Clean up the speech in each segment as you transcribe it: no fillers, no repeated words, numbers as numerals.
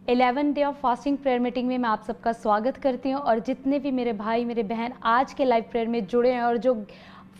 11 day of fasting prayer meeting में मैं आप सबका स्वागत करती हूँ। और जितने भी मेरे भाई मेरे बहन आज के लाइव प्रेयर में जुड़े हैं और जो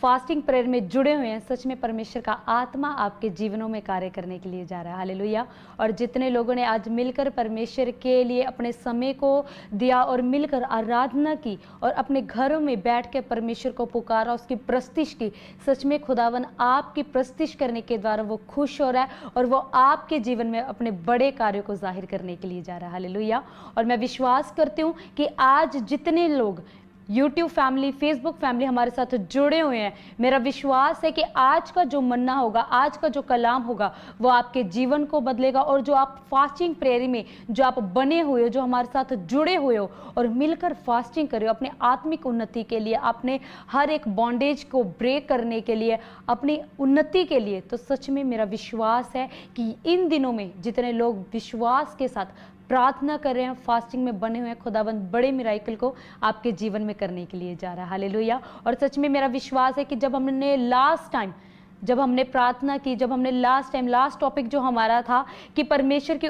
फास्टिंग प्रेयर में जुड़े हुए हैं, सच में परमेश्वर का आत्मा आपके जीवनों में कार्य करने के लिए जा रहा है। हालेलुया। और जितने लोगों ने आज मिलकर परमेश्वर के लिए अपने समय को दिया और मिलकर आराधना की और अपने घरों में बैठ के परमेश्वर को पुकारा, उसकी प्रस्तिश की, सच में खुदावन आपकी प्रस्तिश करने के द्वारा वो खुश हो रहा है और वो आपके जीवन में अपने बड़े कार्यों को जाहिर करने के लिए जा रहा है। हालेलुया। और मैं विश्वास करती हूँ कि आज जितने लोग YouTube फैमिली, फेसबुक फैमिली हमारे साथ जुड़े हुए हैं, मेरा विश्वास है कि आज का जो मन्ना होगा, आज का जो कलाम होगा, वो आपके जीवन को बदलेगा। और जो आप फास्टिंग प्रेयर में जो आप बने हुए हो, जो हमारे साथ जुड़े हुए हो और मिलकर फास्टिंग कर रहे हो अपने आत्मिक उन्नति के लिए, अपने हर एक बॉन्डेज को ब्रेक करने के लिए, अपनी उन्नति के लिए, तो सच में मेरा विश्वास है कि इन दिनों में जितने लोग विश्वास के साथ प्रार्थना कर रहे हैं, फास्टिंग में बने हुए हैं, खुदाबंद बड़े मिराकल को आपके जीवन में करने के लिए जा रहा है। हालेलुया। और सच में मेरा विश्वास है कि जब हमने प्रार्थना की, जब हमने लास्ट टॉपिक जो हमारा था कि परमेश्वर की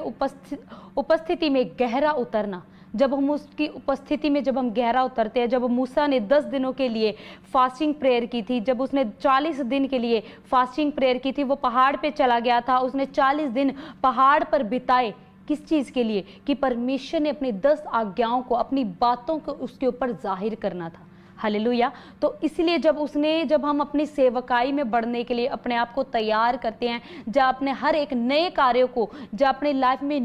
उपस्थिति में गहरा उतरना, जब हम उसकी उपस्थिति में जब हम गहरा उतरते हैं, जब मूसा ने 10 दिनों के लिए फास्टिंग प्रेयर की थी, जब उसने 40 दिन के लिए फास्टिंग प्रेयर की थी, वो पहाड़ पे चला गया था, उसने 40 दिन पहाड़ पर बिताए। किस चीज़ के लिए? कि परमेश्वर ने अपनी 10 आज्ञाओं को, अपनी बातों को उसके ऊपर जाहिर करना था। हालेलुया। तो इसलिए जब हम अपनी सेवकाई में बढ़ने के लिए अपने आप को तैयार करते हैं, जब अपने हर एक नए कार्यों को, जब अपने लाइफ में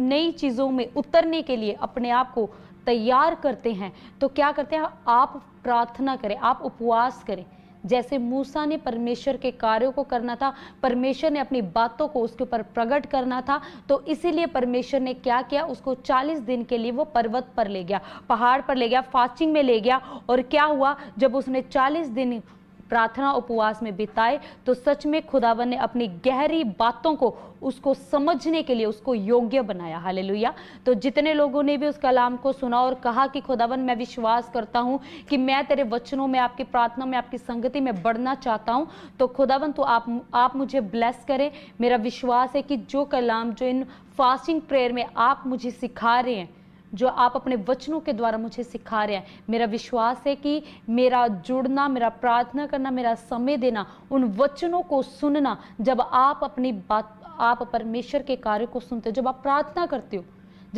नई चीज़ों में उतरने के लिए अपने आप को तैयार करते हैं, तो क्या करते हैं? आप प्रार्थना करें, आप उपवास करें। जैसे मूसा ने परमेश्वर के कार्यों को करना था, परमेश्वर ने अपनी बातों को उसके ऊपर प्रकट करना था, तो इसीलिए परमेश्वर ने क्या किया? उसको 40 दिन के लिए वो पर्वत पर ले गया, पहाड़ पर ले गया, फास्टिंग में ले गया। और क्या हुआ? जब उसने 40 दिन प्रार्थना उपवास में बिताए, तो सच में खुदावन ने अपनी गहरी बातों को उसको समझने के लिए उसको योग्य बनाया। हालेलुया। तो जितने लोगों ने भी उस कलाम को सुना और कहा कि खुदावन मैं विश्वास करता हूं कि मैं तेरे वचनों में, आपकी प्रार्थना में, आपकी संगति में बढ़ना चाहता हूं, तो खुदावन तो आप मुझे ब्लेस करें। मेरा विश्वास है कि जो कलाम, जो इन फास्टिंग प्रेयर में आप मुझे सिखा रहे हैं, जो आप अपने वचनों के द्वारा मुझे सिखा रहे हैं, मेरा विश्वास है कि मेरा जुड़ना, मेरा प्रार्थना करना, मेरा समय देना, उन वचनों को सुनना, जब आप परमेश्वर के कार्य को सुनते हो, जब आप प्रार्थना करते हो,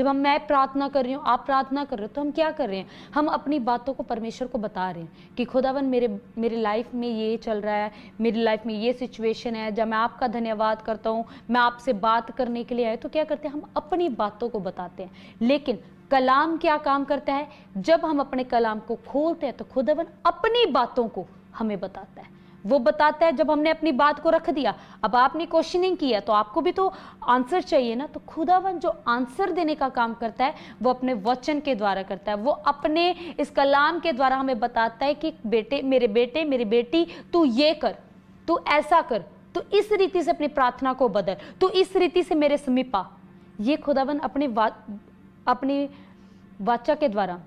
मैं प्रार्थना कर रही हूँ, आप प्रार्थना कर रहे हो, तो हम क्या कर रहे हैं? हम अपनी बातों को परमेश्वर को बता रहे हैं कि खुदावन मेरे लाइफ में ये चल रहा है, मेरी लाइफ में ये सिचुएशन है, जब मैं आपका धन्यवाद करता हूँ, मैं आपसे बात करने के लिए आए, तो क्या करते हैं? हम अपनी बातों को बताते हैं। लेकिन कलाम क्या काम करता है? जब हम अपने कलाम को खोलते हैं, तो खुदावन अपनी बातों को हमें बताता है। वो बताता है जब हमने अपनी बात को रख दिया, अब आपने क्वेश्चनिंग किया, तो आपको भी तो आंसर चाहिए ना। तो खुदावन जो आंसर देने का काम करता है, वो अपने वचन के द्वारा करता है। वो अपने इस कलाम के द्वारा हमें बताता है कि बेटे, मेरी बेटी, तू ये कर, तू ऐसा कर, तू इस रीति से अपनी प्रार्थना को बदल, तू इस रीति से मेरे समीप आ। ये खुदावन अपनी वाचा के द्वारा,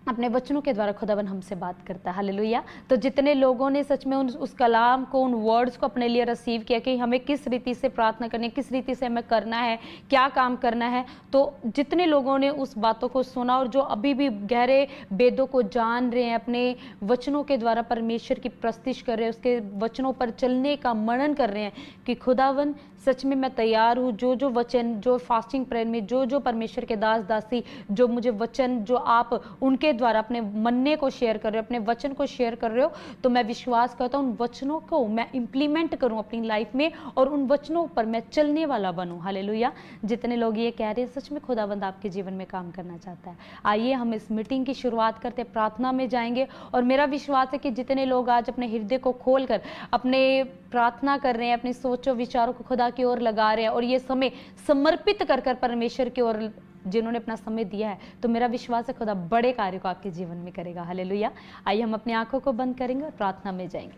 अपने वचनों के द्वारा खुदावन हमसे बात करता है। हालेलुया। तो जितने लोगों ने सच में उस कलाम को, उन वर्ड्स को अपने लिए रिसीव किया कि हमें किस रीति से प्रार्थना करनी है, किस रीति से हमें करना है, क्या काम करना है, तो जितने लोगों ने उस बातों को सुना और जो अभी भी गहरे वेदों को जान रहे हैं, अपने वचनों के द्वारा परमेश्वर की प्रस्तिश कर रहे हैं, उसके वचनों पर चलने का मनन कर रहे हैं कि खुदावन सच में मैं तैयार हूँ। जो वचन, जो फास्टिंग प्रेयर में जो परमेश्वर के दास दासी, जो मुझे वचन, जो आप उनके द्वारा अपने मन्ने को शेयर कर रहे हो, अपने वचन को शेयर कर रहे हो, तो मैं विश्वास करता हूँ उन वचनों को मैं इंप्लीमेंट करूँ अपनी लाइफ में और उन वचनों पर मैं चलने वाला बनूँ। हालेलुया। जितने लोग ये कह रहे हैं, सच में खुदावंद आपके जीवन में काम करना चाहता है। आइए हम इस मीटिंग की शुरुआत करते, प्रार्थना में जाएंगे। और मेरा विश्वास है कि जितने लोग आज अपने हृदय को खोलकर अपने प्रार्थना कर रहे हैं, अपने सोचों विचारों को खुदा की ओर लगा रहे हैं और ये समय समर्पित कर परमेश्वर की ओर जिन्होंने अपना समय दिया है, तो मेरा विश्वास है खुदा बड़े कार्य को आपके जीवन में करेगा। हालेलुया। आइए हम अपनी आंखों को बंद करेंगे और प्रार्थना में जाएंगे।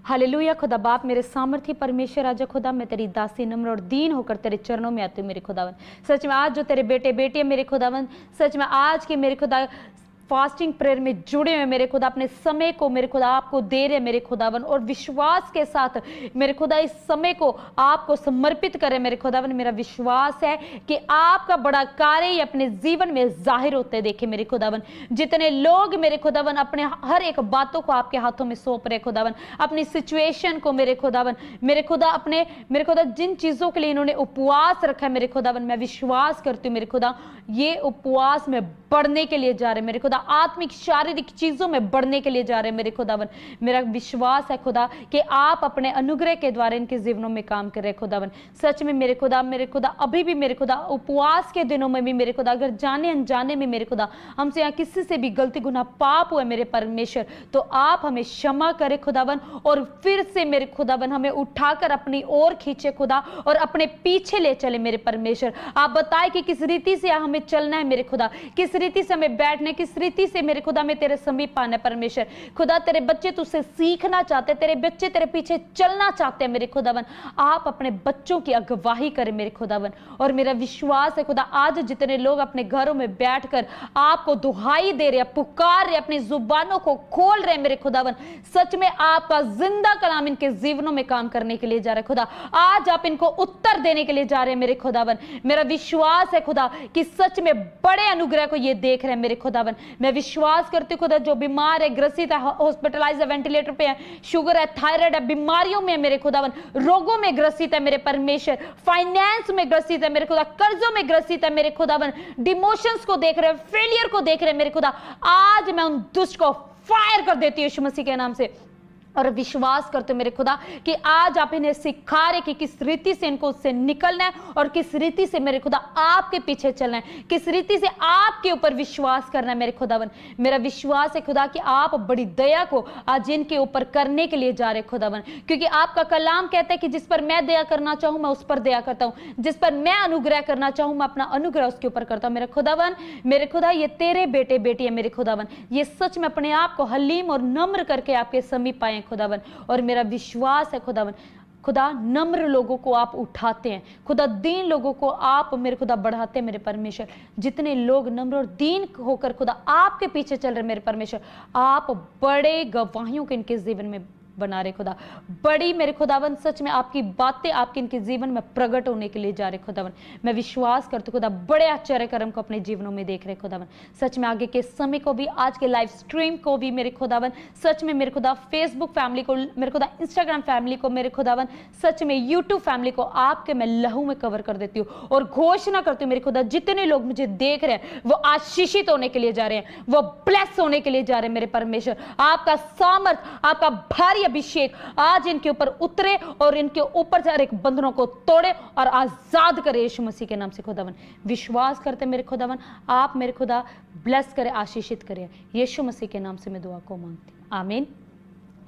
हालेलुया। खुदा बाप, मेरे सामर्थ्य परमेश्वर, राजा खुदा, मैं तेरी दासी नम्र और दीन होकर तेरे चरणों में आती हूँ मेरे खुदावन। सच में आज जो तेरे बेटे बेटियां मेरे खुदावन, सच में आज के मेरे खुदा फास्टिंग प्रेयर में जुड़े हुए मेरे खुदा, अपने समय को मेरे खुदा आपको दे रहे मेरे खुदावन, और विश्वास के साथ मेरे खुदा इस समय को आपको समर्पित करें मेरे खुदावन। मेरा विश्वास है कि आपका बड़ा कार्य अपने जीवन में जाहिर होते देखे मेरे खुदावन। जितने लोग मेरे खुदावन अपने हर एक बातों को आपके हाथों में सौंप रहे खुदावन, अपनी सिचुएशन को मेरे खुदावन, मेरे खुदा अपने मेरे खुदा जिन चीजों के लिए इन्होंने उपवास रखा है मेरे खुदावन, मैं विश्वास करती हूँ मेरे खुदा ये उपवास में बढ़ने के लिए जा रहे मेरे खुदा, आत्मिक शारीरिक चीजों में बढ़ने के लिए जा रहे मेरे खुदावन। मेरा विश्वास है खुदा कि आप अपने अनुग्रह के द्वारा इनके जीवनों में काम कर रहे खुदावन। सच में मेरे खुदा अभी भी मेरे खुदा उपवास के दिनों में भी मेरे खुदा अगर जाने अनजाने में मेरे खुदा हमसे यहाँ किसी से भी गलती गुनाह पाप हुए मेरे परमेश्वर, तो आप हमें क्षमा करे खुदावन, और फिर से मेरे खुदावन हमें उठाकर अपनी ओर खींचे खुदा, और अपने पीछे ले चले मेरे परमेश्वर। आप बताए कि किस रीति से हमें चलना है मेरे खुदा, किस रीति से हमें बैठना है, किस रीति से मेरे खुदा में तेरे समीप आना है परमेश्वर। खुदा तेरे बच्चे तुझसे सीखना चाहते, तेरे बच्चे तेरे पीछे चलना चाहते हैं मेरे खुदावन। आप अपने बच्चों की अगवाही करें मेरे खुदावन। और मेरा विश्वास है खुदा आज जितने लोग अपने घरों में बैठकर आपको दुहाई दे रहे, पुकार रहे, अपनी जुबानों को खोल रहे मेरे खुदावन, सच में आपका जिंदा कलाम इनके जीवनों में काम करने के लिए जा रहे खुदा। आज आप इनको उत्तर देने के लिए जा रहे हैं मेरे खुदावन। मेरा विश्वास है खुदा कि सच में बड़े अनुग्रह को ये देख रहे हैं मेरे खुदावन। मैं विश्वास करती हूँ खुदा जो बीमार है, ग्रसित है, हॉस्पिटलाइज है, वेंटिलेटर पे है, शुगर है, थायराइड है, बीमारियों में मेरे खुदावन, रोगों में ग्रसित है मेरे परमेश्वर, फाइनेंस में ग्रसित है मेरे खुदा, कर्जों में ग्रसित है मेरे खुदावन, डिमोशंस को देख रहे हैं, फेलियर को देख रहे हैं मेरे खुदा, आज मैं उन दुष्ट को फायर कर देती हूँ यीशु मसीह के नाम से। और विश्वास करते मेरे खुदा कि आज आप इन्हें सिखा रहे कि किस रीति से इनको उससे निकलना है, और किस रीति से मेरे खुदा आपके पीछे चलना है, किस रीति से आपके ऊपर विश्वास करना है मेरे खुदावन। मेरा विश्वास है खुदा कि आप बड़ी दया को आज इनके ऊपर करने के लिए जा रहे खुदावन, क्योंकि आपका कलाम कहता है कि जिस पर मैं दया करना चाहूं मैं उस पर दया करता हूं, जिस पर मैं अनुग्रह करना चाहूं मैं अपना अनुग्रह उसके ऊपर करता हूं मेरे खुदावन। मेरे खुदा ये तेरे बेटे बेटी है मेरे खुदावन, ये सच में अपने आप को हलीम और नम्र करके आपके समीप आए खुदावन। और मेरा विश्वास है खुदावन, खुदा नम्र लोगों को आप उठाते हैं खुदा, दीन लोगों को आप मेरे खुदा बढ़ाते हैं मेरे परमेश्वर। जितने लोग नम्र और दीन होकर खुदा आपके पीछे चल रहे मेरे परमेश्वर, आप बड़े गवाहियों के इनके जीवन में बना रहे खुदा, बड़ी मेरे खुदावन सच में आपकी बातें आपके इनके जीवन में प्रकट होने के लिए जा रहे खुदावन। मैं विश्वास करती खुदा बड़े आश्चर्य कर्म को अपने जीवनों में देख रहे खुदावन। सच में आगे के समय को भी, आज के लाइव स्ट्रीम को भी मेरे खुदावन, सच में मेरे खुदा फेसबुक फैमिली को, मेरे खुदा इंस्टाग्राम फैमिली को, मेरे खुदावन सच में यूट्यूब फैमिली को आपके मैं लहू में कवर कर देती हूँ और घोषणा करती हूँ मेरे खुदा जितने लोग मुझे देख रहे हैं वो आशीषित होने के लिए जा रहे हैं, वो ब्लेस होने के लिए जा रहे हैं मेरे परमेश्वर। आपका सामर्थ, आपका भारी अभिषेक आज इनके ऊपर उतरे और इनके ऊपर से हर एक बंधनों को तोड़े और आजाद करे यीशु मसीह के नाम से खुदावन। विश्वास करते मेरे खुदावन आप मेरे खुदा ब्लेस करे, आशीषित करे, यीशु मसीह के नाम से मैं दुआ को मांगती हूं, आमीन।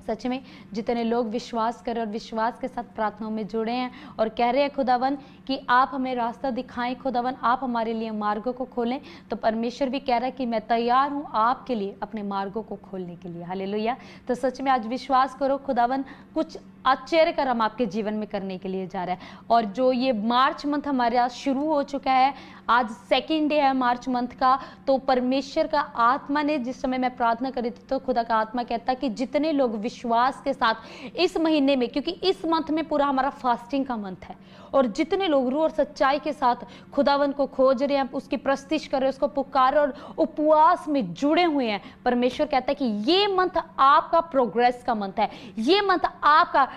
सच में जितने लोग विश्वास करें और विश्वास के साथ प्रार्थनाओं में जुड़े हैं और कह रहे हैं खुदावन कि आप हमें रास्ता दिखाएं खुदावन, आप हमारे लिए मार्गों को खोलें, तो परमेश्वर भी कह रहा है कि मैं तैयार हूं आपके लिए अपने मार्गों को खोलने के लिए। हालेलुया। तो सच में आज विश्वास करो खुदावन कुछ आश्चर्य कर्म आपके जीवन में करने के लिए जा रहा है। और जो ये मार्च मंथ हमारा शुरू हो चुका है, आज सेकेंड डे है मार्च मंथ का, तो परमेश्वर का आत्मा ने जिस समय मैं प्रार्थना करी थी तो खुदा का आत्मा कहता कि जितने लोग विश्वास के साथ इस महीने में, क्योंकि इस मंथ में पूरा हमारा फास्टिंग का मंथ है, और जितने लोग रूह और सच्चाई के साथ खुदावन को खोज रहे हैं, उसकी प्रस्तिश कर रहे हैं, उसको पुकार और उपवास में जुड़े हुए हैं, परमेश्वर कहता है कि ये मंथ आपका प्रोग्रेस का मंथ है, ये मंथ आपका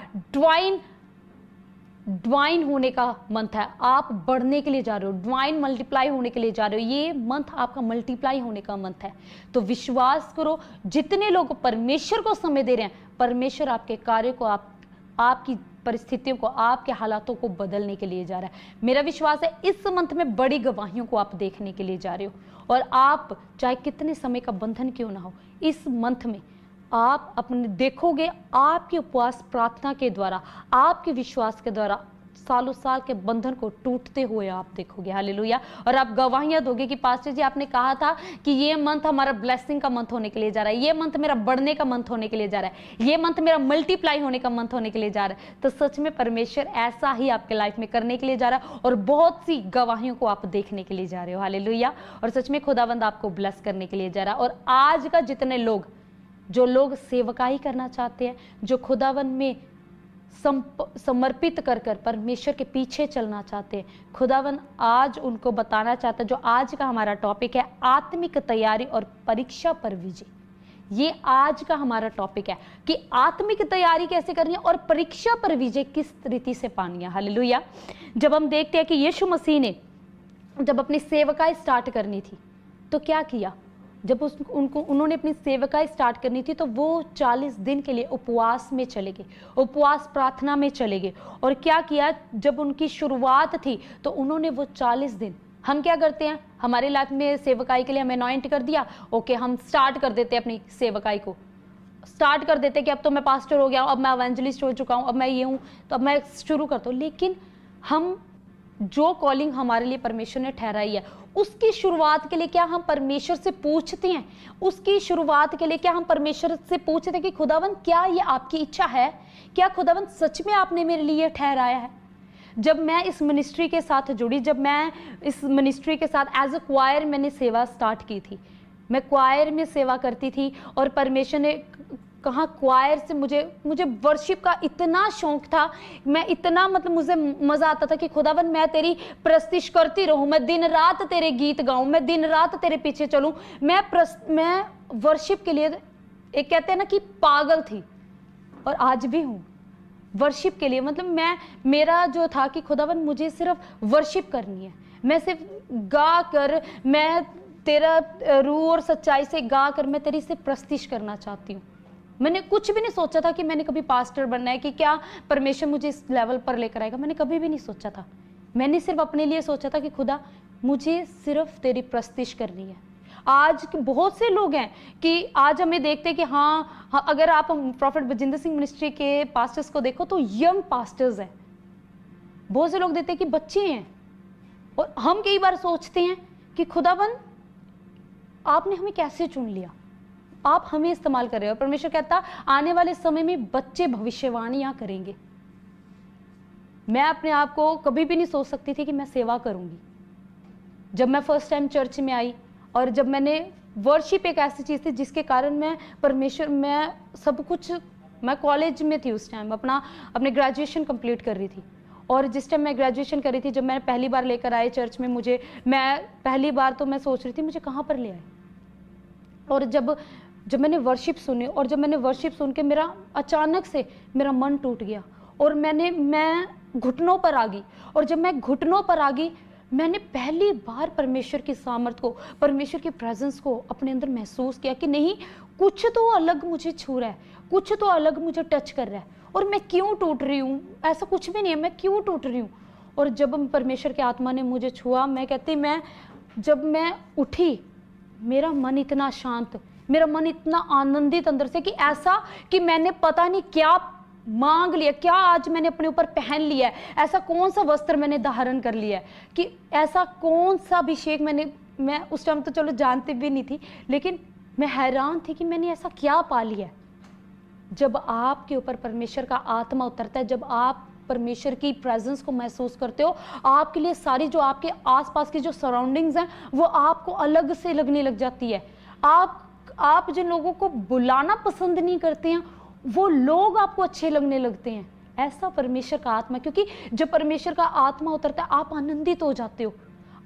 डिवाइन होने का मंथ है। आप बढ़ने के लिए जा रहे हो, डिवाइन मल्टीप्लाई होने के लिए जा रहे हो, ये मंथ आपका मल्टीप्लाई होने का मंथ है। तो विश्वास करो जितने लोग परमेश्वर को समय दे रहे हैं, परमेश्वर आपके कार्य को, आपकी परिस्थितियों को, आपके हालातों को बदलने के लिए जा रहा है। मेरा विश्वास है इस मंथ में बड़ी गवाहियों को आप देखने के लिए जा रहे हो, और आप चाहे कितने समय का बंधन क्यों ना हो, इस मंथ में आप अपने देखोगे आपके उपवास प्रार्थना के द्वारा, आपके विश्वास के द्वारा सालों साल के बंधन को टूटते हुए आप देखोगे। हालेलुया। और आप गवाहियां दोगे कि पास्टर जी आपने कहा था कि ये मंथ हमारा ब्लेसिंग का मंथ होने के लिए जा रहा है, ये मंथ मेरा बढ़ने का मंथ होने के लिए जा रहा है, ये मंथ मेरा मल्टीप्लाई होने का मंथ होने के लिए जा रहा है। तो सच में परमेश्वर ऐसा ही आपके लाइफ में करने के लिए जा रहा है और बहुत सी गवाहियों को आप देखने के लिए जा रहे हो। हालेलुया। और सच में खुदावंद आपको ब्लेस करने के लिए जा रहा है। और आज का जितने लोग, जो लोग सेवकाई करना चाहते हैं, जो खुदावंद में समर्पित कर कर परमेश्वर के पीछे चलना चाहते हैं, खुदावन आज उनको बताना चाहता है, जो आज का हमारा टॉपिक है, आत्मिक तैयारी और परीक्षा पर विजय। ये आज का हमारा टॉपिक है कि आत्मिक तैयारी कैसे करनी है और परीक्षा पर विजय किस रीति से पानी है। हालेलुया। जब हम देखते हैं कि यीशु मसीह ने जब अपनी सेवकाई स्टार्ट करनी थी तो क्या किया, जब उन्होंने अपनी सेवकाई स्टार्ट करनी थी तो वो 40 दिन के लिए उपवास में चले गए, उपवास प्रार्थना में चले गए। और क्या किया, जब उनकी शुरुआत थी तो उन्होंने वो 40 दिन, हम क्या करते हैं हमारी लाइफ में सेवकाई के लिए हमें अनॉइंट कर दिया, ओके हम स्टार्ट कर देते हैं, अपनी सेवकाई को स्टार्ट कर देते हैं कि अब तो मैं पास्टर हो गया हूँ, अब मैं एवेंजलिस्ट हो चुका हूँ, अब मैं ये हूँ तो अब मैं शुरू करता हूँ। लेकिन हम जो कॉलिंग हमारे लिए परमेश्वर ने ठहराई है उसकी शुरुआत के लिए क्या हम परमेश्वर से पूछते हैं, उसकी शुरुआत के लिए क्या हम परमेश्वर से पूछते हैं कि खुदावन क्या ये आपकी इच्छा है, क्या खुदावन सच में आपने मेरे लिए ठहराया है। जब मैं इस मिनिस्ट्री के साथ जुड़ी, जब मैं इस मिनिस्ट्री के साथ एज अ क्वायर मैंने सेवा स्टार्ट की थी, मैं क्वायर में सेवा करती थी और परमेश्वर ने कहा क्वायर से मुझे वर्शिप का इतना शौक था, मैं इतना मतलब मुझे मज़ा आता था कि खुदावन मैं तेरी प्रस्तिश करती रहूं, मैं दिन रात तेरे गीत गाऊं, मैं दिन रात तेरे पीछे चलूं। मैं वर्शिप के लिए एक कहते हैं ना कि पागल थी और आज भी हूं वर्शिप के लिए। मतलब मेरा जो था कि खुदावन मुझे सिर्फ वर्शिप करनी है, मैं सिर्फ गा कर, मैं तेरा रूह और सच्चाई से गा कर मैं तेरी से प्रस्तिश करना चाहती हूँ। मैंने कुछ भी नहीं सोचा था कि मैंने कभी पास्टर बनना है, कि क्या परमेश्वर मुझे इस लेवल पर लेकर आएगा, मैंने कभी भी नहीं सोचा था। मैंने सिर्फ अपने लिए सोचा था कि खुदा मुझे सिर्फ तेरी प्रस्तिश करनी है। आज बहुत से लोग हैं कि आज हमें देखते हैं कि हाँ, अगर आप प्रॉफेट बजिंदर सिंह मिनिस्ट्री के पास्टर्स को देखो तो यंग पास्टर्स हैं, बहुत से लोग देते हैं कि बच्चे हैं। और हम कई बार सोचते हैं कि खुदावन आपने हमें कैसे चुन लिया, आप हमें इस्तेमाल कर रहे हो। परमेश्वर कहता आने वाले समय में बच्चे भविष्यवाणियां करेंगे। मैं अपने आप को कभी भी नहीं सोच सकती थी कि मैं सेवा करूंगी। जब मैं फर्स्ट टाइम चर्च में आई और जब मैंने वर्शिप एक ऐसी चीज़ थी जिसके कारण मैं सब कुछ, मैं कॉलेज में थी उस टाइम, अपने ग्रेजुएशन कंप्लीट कर रही थी। और जिस टाइम मैं ग्रेजुएशन कर रही थी, जब मैंने पहली बार लेकर आए चर्च में मैं पहली बार तो मैं सोच रही थी मुझे कहाँ पर ले आए। और जब मैंने वर्शिप सुनी और जब मैंने वर्शिप सुन के मेरा अचानक से मेरा मन टूट गया और मैं घुटनों पर आ गई। और जब मैं घुटनों पर आ गई, मैंने पहली बार परमेश्वर की सामर्थ को, परमेश्वर की प्रेजेंस को अपने अंदर महसूस किया कि नहीं, कुछ तो अलग मुझे छू रहा है, कुछ तो अलग मुझे टच कर रहा है। और मैं क्यों टूट रही हूँ, ऐसा कुछ भी नहीं है, मैं क्यों टूट रही हूँ। और जब परमेश्वर की आत्मा ने मुझे छुआ, मैं कहती जब मैं उठी, मेरा मन इतना शांत, मेरा मन इतना आनंदित अंदर से कि ऐसा कि मैंने पता नहीं क्या मांग लिया, क्या आज मैंने अपने ऊपर पहन लिया है, ऐसा कौन सा वस्त्र मैंने धारण कर लिया है, कि ऐसा कौन सा अभिषेक मैं उस टाइम तो चलो जानती भी नहीं थी, लेकिन मैं हैरान थी कि मैंने ऐसा क्या पा लिया है। जब आपके ऊपर परमेश्वर का आत्मा उतरता है, जब आप परमेश्वर की प्रेजेंस को महसूस करते हो, आपके लिए सारी जो आपके आसपास की जो सराउंडिंग्स हैं वो आपको अलग से लगने लग जाती है। आप जिन लोगों को बुलाना पसंद नहीं करते हैं वो लोग आपको अच्छे लगने लगते हैं। ऐसा परमेश्वर का आत्मा, क्योंकि जब परमेश्वर का आत्मा उतरता है आप आनंदित हो जाते हो,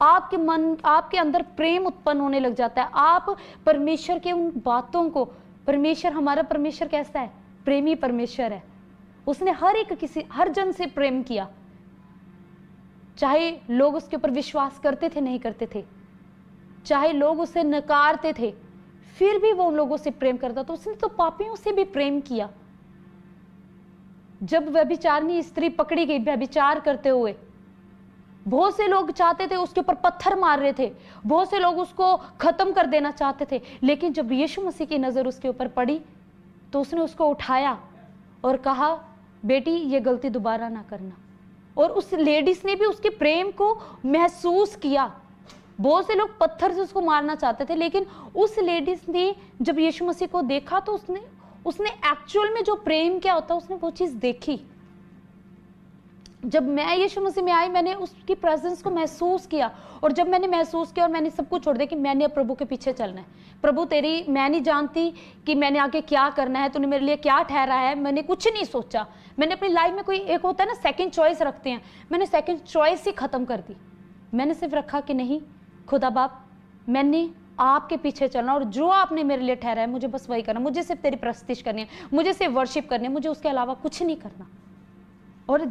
आपके अंदर प्रेम उत्पन्न होने लग जाता है। आप परमेश्वर के उन बातों को, हमारा परमेश्वर कैसा है, प्रेमी परमेश्वर है। उसने हर जन से प्रेम किया, चाहे लोग उसके ऊपर विश्वास करते थे नहीं करते थे, चाहे लोग उसे नकारते थे, फिर भी वो उन लोगों से प्रेम करता था। उसने तो पापियों से भी प्रेम किया। जब व्यभिचारिणी स्त्री पकड़ी गई व्यभिचार करते हुए, बहुत से लोग चाहते थे, उसके ऊपर पत्थर मार रहे थे, बहुत से लोग उसको खत्म कर देना चाहते थे, लेकिन जब यीशु मसीह की नजर उसके ऊपर पड़ी तो उसने उसको उठाया और कहा, बेटी ये गलती दोबारा ना करना। और उस लेडीज ने भी उसके प्रेम को महसूस किया। बहुत से लोग पत्थर से उसको मारना चाहते थे, लेकिन उस लेडीज ने जब यीशु मसीह को देखा तो उसने एक्चुअल में जो प्रेम क्या होता है उसने वो चीज देखी। जब मैं यीशु मसीह में आई, मैंने उसकी प्रेजेंस को महसूस किया, और जब मैंने महसूस किया और मैंने सब कुछ छोड़ दिया कि मैंने अब प्रभु के पीछे चलना है। प्रभु तेरी, मैं नहीं जानती कि मैंने आगे क्या करना है, तूने मेरे लिए क्या ठहरा है, मैंने कुछ नहीं सोचा। मैंने अपनी लाइफ में कोई एक होता है ना सेकंड चॉइस रखते हैं, मैंने सेकंड चॉइस ही खत्म कर दी। मैंने सिर्फ रखा कि नहीं खुदा बाप, मैंने आपके पीछे चलना, और जो आपने मेरे लिए ठहरा है मुझे बस वही करना, मुझे सिर्फ तेरी प्रस्तुति करनी है, मुझे सिर्फ वर्शिप करनी है, मुझे उसके अलावा कुछ नहीं करना। और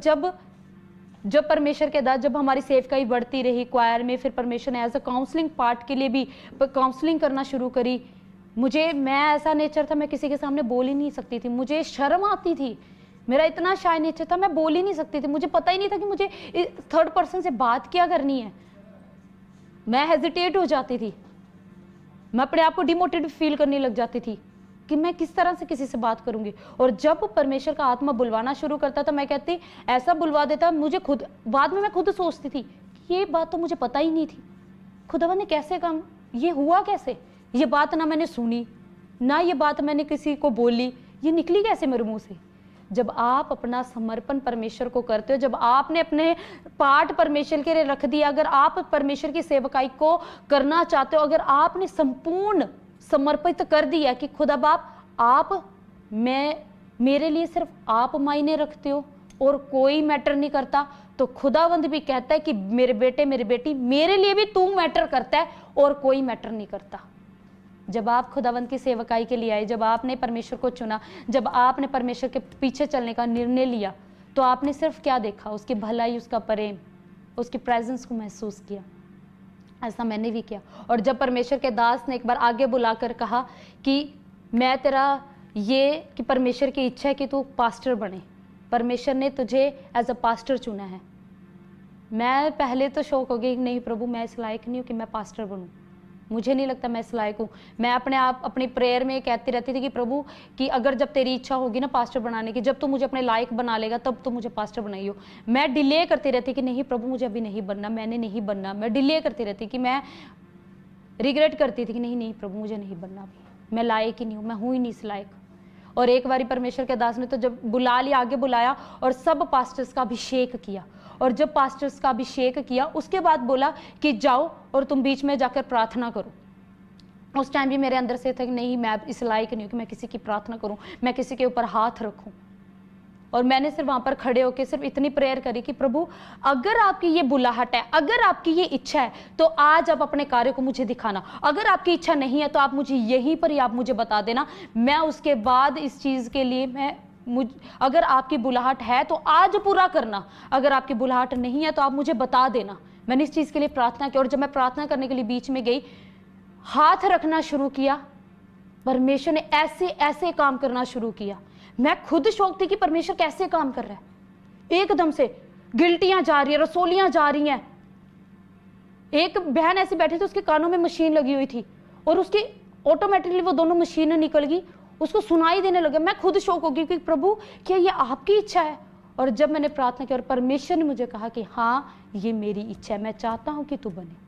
जब परमेश्वर के दास, जब हमारी सेवकाई बढ़ती रही क्वायर में, फिर परमेश्वर ने एज अ काउंसलिंग पार्ट के लिए भी काउंसलिंग करना शुरू करी। मैं ऐसा नेचर था, मैं किसी के सामने बोल ही नहीं सकती थी, मुझे शर्म आती थी, मेरा इतना शाय नेचर था, मैं बोल ही नहीं सकती थी, मुझे पता ही नहीं था कि मुझे थर्ड पर्सन से बात क्या करनी है। मैं हेजिटेट हो जाती थी, मैं अपने आप को डिमोटिवेट फील करने लग जाती थी कि मैं किस तरह से किसी से बात करूंगी। और जब परमेश्वर का आत्मा बुलवाना शुरू करता था, मैं कहती ऐसा बुलवा देता, मुझे खुद बाद में मैं खुद सोचती थी कि ये बात तो मुझे पता ही नहीं थी, खुदावन ने कैसे काम, ये हुआ कैसे, ये बात ना मैंने सुनी, ना ये बात मैंने किसी को बोली, ये निकली कैसे मेरे मुंह से। जब आप अपना समर्पण परमेश्वर को करते हो, जब आपने अपने पार्ट परमेश्वर के लिए रख दिया, अगर आप परमेश्वर की सेवकाई को करना चाहते हो, अगर आपने संपूर्ण समर्पित कर दिया कि खुदा बाप मेरे लिए सिर्फ आप मायने रखते हो और कोई मैटर नहीं करता, तो खुदावंद भी कहता है कि मेरे बेटे मेरी बेटी, मेरे लिए भी तू मैटर करता है और कोई मैटर नहीं करता। जब आप खुदावंद की सेवकाई के लिए आए, जब आपने परमेश्वर को चुना, जब आपने परमेश्वर के पीछे चलने का निर्णय लिया, तो आपने सिर्फ क्या देखा, उसकी भलाई, उसका प्रेम, उसकी प्रेजेंस को महसूस किया। ऐसा मैंने भी किया। और जब परमेश्वर के दास ने एक बार आगे बुलाकर कहा कि मैं तेरा ये, कि परमेश्वर की इच्छा है कि तू पास्टर बने, परमेश्वर ने तुझे एज अ पास्टर चुना है, मैं पहले तो शौक हो गई, नहीं प्रभु मैं इस लायक नहीं हूँ कि मैं पास्टर बनूँ, मुझे नहीं लगता मैं इस लायक हूँ। मैं अपने आप अपनी प्रेयर में कहती रहती थी कि प्रभु कि अगर जब तेरी इच्छा होगी ना पास्टर बनाने की, जब तू मुझे अपने लायक बना लेगा तब तो मुझे पास्टर बनाइयो। मैं डिले करती रहती कि नहीं प्रभु मुझे अभी नहीं बनना, मैंने नहीं बनना, मैं डिले करती रहती कि मैं रिग्रेट करती थी कि नहीं प्रभु मुझे नहीं बनना, अभी मैं लायक ही नहीं हूँ, मैं हूँ ही नहीं इस लायक। और एक बारी परमेश्वर के दास ने तो जब बुला लिया, आगे बुलाया और सब पास्टर्स का अभिषेक किया, और जब पास्टर्स का अभिषेक किया उसके बाद बोला कि जाओ और तुम बीच में जाकर प्रार्थना करो। उस टाइम भी मेरे अंदर से था कि नहीं मैं इस लायक नहीं हूँ कि मैं किसी की प्रार्थना करूँ, मैं किसी के ऊपर हाथ रखूँ। और मैंने सिर्फ वहाँ पर खड़े होकर सिर्फ इतनी प्रेयर करी कि प्रभु अगर आपकी ये बुलाहट है, अगर आपकी ये इच्छा है तो आज आप अपने कार्य को मुझे दिखाना, अगर आपकी इच्छा नहीं है तो आप मुझे यहीं पर ही आप मुझे बता देना, मैं उसके बाद इस चीज़ के लिए अगर आपकी बुलाहट है तो आज पूरा करना, अगर आपकी बुलाहट नहीं है तो आप मुझे बता देना। मैंने इस चीज़ के लिए प्रार्थना की। और जब मैं प्रार्थना करने के लिए बीच में गई, हाथ रखना शुरू किया, परमेश्वर ने ऐसे ऐसे काम करना शुरू किया। मैं खुद शौक थी कि परमेश्वर कैसे काम कर रहा है। एकदम से गिल्टियां जा रही है, रसोलियां जा रही हैं। एक बहन ऐसी बैठी थी, उसके कानों में मशीन लगी हुई थी और उसकी ऑटोमेटिकली वो दोनों मशीनें निकल गई, उसको सुनाई देने लगा। मैं खुद शौक हो गई कि प्रभु क्या ये आपकी इच्छा है। और जब मैंने प्रार्थना की और परमेश्वर ने मुझे कहा कि हाँ ये मेरी इच्छा है, मैं चाहता हूं कि तू बने।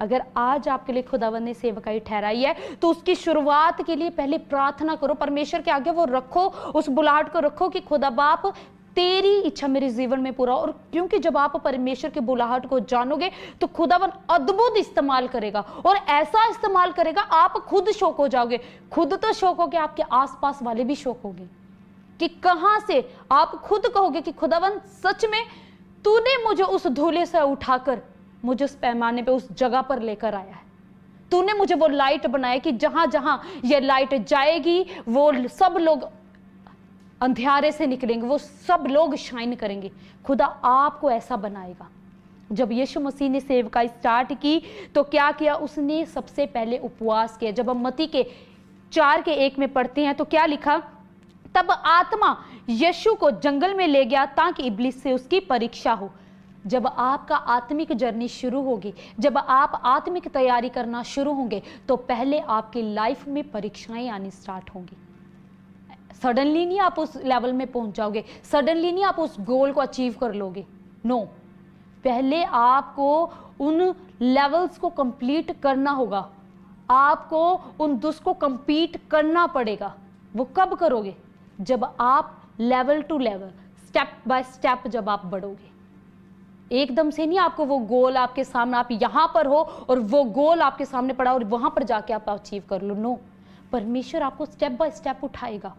अगर आज आपके लिए खुदावन ने सेवकाई ठहराई है तो उसकी शुरुआत के लिए पहले प्रार्थना करो, परमेश्वर के आगे वो रखो, उस बुलाहट को रखो कि खुदा बाप तेरी इच्छा मेरे जीवन में पूरा। और क्योंकि जब आप परमेश्वर के बुलाहट को जानोगे तो खुदावन अद्भुत इस्तेमाल करेगा, और ऐसा इस्तेमाल करेगा आप खुद शौक हो जाओगे। खुद तो शौक होगे, आपके आसपास वाले भी शौक होंगे कि कहां से, आप खुद कहोगे कि खुदावन सच में तूने मुझे उस धूले से उठाकर मुझे उस पैमाने पे उस जगह पर लेकर आया है। तूने मुझे वो लाइट बनाया कि जहां जहां ये लाइट जाएगी वो सब लोग अंधियारे से निकलेंगे, वो सब लोग शाइन करेंगे। खुदा आपको ऐसा बनाएगा। जब यीशु मसीह ने सेवकाई स्टार्ट की तो क्या किया, उसने सबसे पहले उपवास किया। जब हम मत्ती के 4:1 में पढ़ते हैं तो क्या लिखा, तब आत्मा यीशु को जंगल में ले गया ताकि इब्लिस से उसकी परीक्षा हो। जब आपका आत्मिक जर्नी शुरू होगी, जब आप आत्मिक तैयारी करना शुरू होंगे तो पहले आपकी लाइफ में परीक्षाएं आनी स्टार्ट होंगी। सडनली नहीं आप उस लेवल में पहुंच जाओगे, सडनली नहीं आप उस गोल को अचीव कर लोगे। नो, पहले आपको उन लेवल्स को कंप्लीट करना होगा, आपको उन दुष्ट को कंपीट करना पड़ेगा। वो कब करोगे? जब आप level two level, step by step जब आप बढ़ोगे। एकदम से नहीं आपको वो गोल आपके सामने, आप यहां पर हो और वो गोल आपके सामने पड़ा और वहां पर जाके आप अचीव कर लो। नो, परमेश्वर आपको स्टेप बाय स्टेप उठाएगा।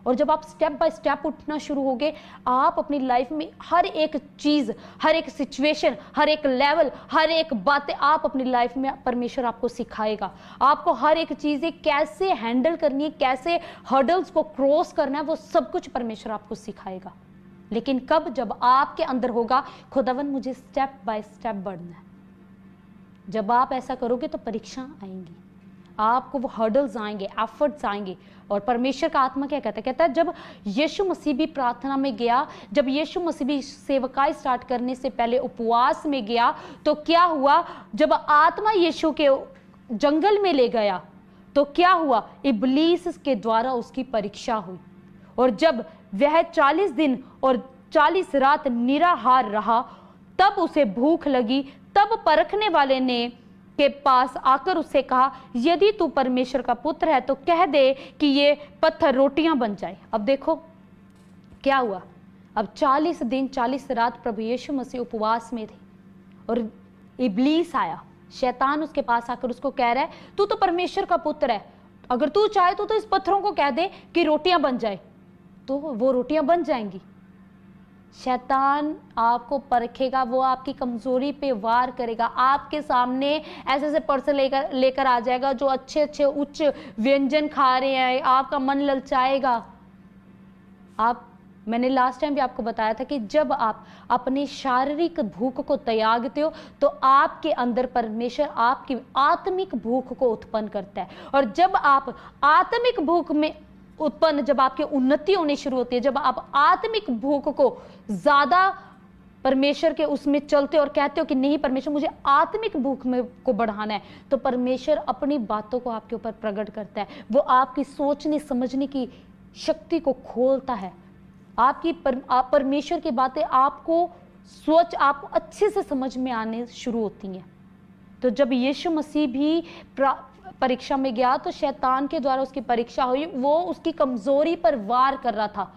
और जब आप स्टेप बाय स्टेप उठना शुरू होगे, आप अपनी लाइफ में हर एक चीज, हर एक सिचुएशन, हर एक लेवल, हर एक बातें आप अपनी लाइफ में परमेश्वर आपको सिखाएगा। आपको हर एक चीजें कैसे हैंडल करनी है, कैसे हर्डल्स को क्रॉस करना है, वो सब कुछ परमेश्वर आपको सिखाएगा। लेकिन कब? जब आपके अंदर होगा खुदावन मुझे स्टेप बाय स्टेप बढ़ना है। जब आप ऐसा करोगे तो परीक्षा आएंगी, आपको वो हर्डल्स आएंगे, एफर्ट्स आएंगे। और परमेश्वर का आत्मा क्या कहता है? कहता है जब यीशु मसीह भी प्रार्थना में गया, जब यीशु मसीह भी सेवकाई स्टार्ट करने से पहले उपवास में गया, तो क्या हुआ? जब आत्मा यीशु के जंगल में ले गया तो क्या हुआ? इब्लीस के द्वारा उसकी परीक्षा हुई। और जब वह 40 दिन और 40 रात निराहार रहा, तब उसे भूख लगी। तब परखने वाले ने के पास आकर उससे कहा, यदि तू परमेश्वर का पुत्र है तो कह दे कि ये पत्थर रोटियां बन जाए। अब देखो क्या हुआ। अब 40 दिन 40 रात प्रभु यीशु मसीह उपवास में थे और इब्लीस आया, शैतान उसके पास आकर उसको कह रहा है, तू तो परमेश्वर का पुत्र है, अगर तू चाहे तो इस पत्थरों को कह दे कि रोटियां बन जाए, तो वो रोटियां बन जाएंगी। शैतान आपको परखेगा, वो आपकी कमजोरी पे वार करेगा। आपके सामने ऐसे ऐसे पर्सन लेकर आ जाएगा जो अच्छे अच्छे उच्च व्यंजन खा रहे हैं, आपका मन ललचाएगा। मैंने लास्ट टाइम भी आपको बताया था कि जब आप अपनी शारीरिक भूख को त्यागते हो तो आपके अंदर परमेश्वर आपकी आत्मिक भूख को उत्पन्न करता है। और जब आप आत्मिक भूख में उत्पन्न, जब आपकी उन्नति होनी शुरू होती है, जब आप आत्मिक भूख को ज्यादा परमेश्वर के उसमें चलते और कहते हो कि नहीं परमेश्वर मुझे आत्मिक भूख में को बढ़ाना है, तो परमेश्वर अपनी बातों को आपके ऊपर प्रकट करता है। वो आपकी सोचने समझने की शक्ति को खोलता है। आपकी परमेश्वर की बातें आपको आपको अच्छे से समझ में आने शुरू होती हैं। तो जब यीशु मसीह भी परीक्षा में गया तो शैतान के द्वारा उसकी परीक्षा हुई, वो उसकी कमजोरी पर वार कर रहा था,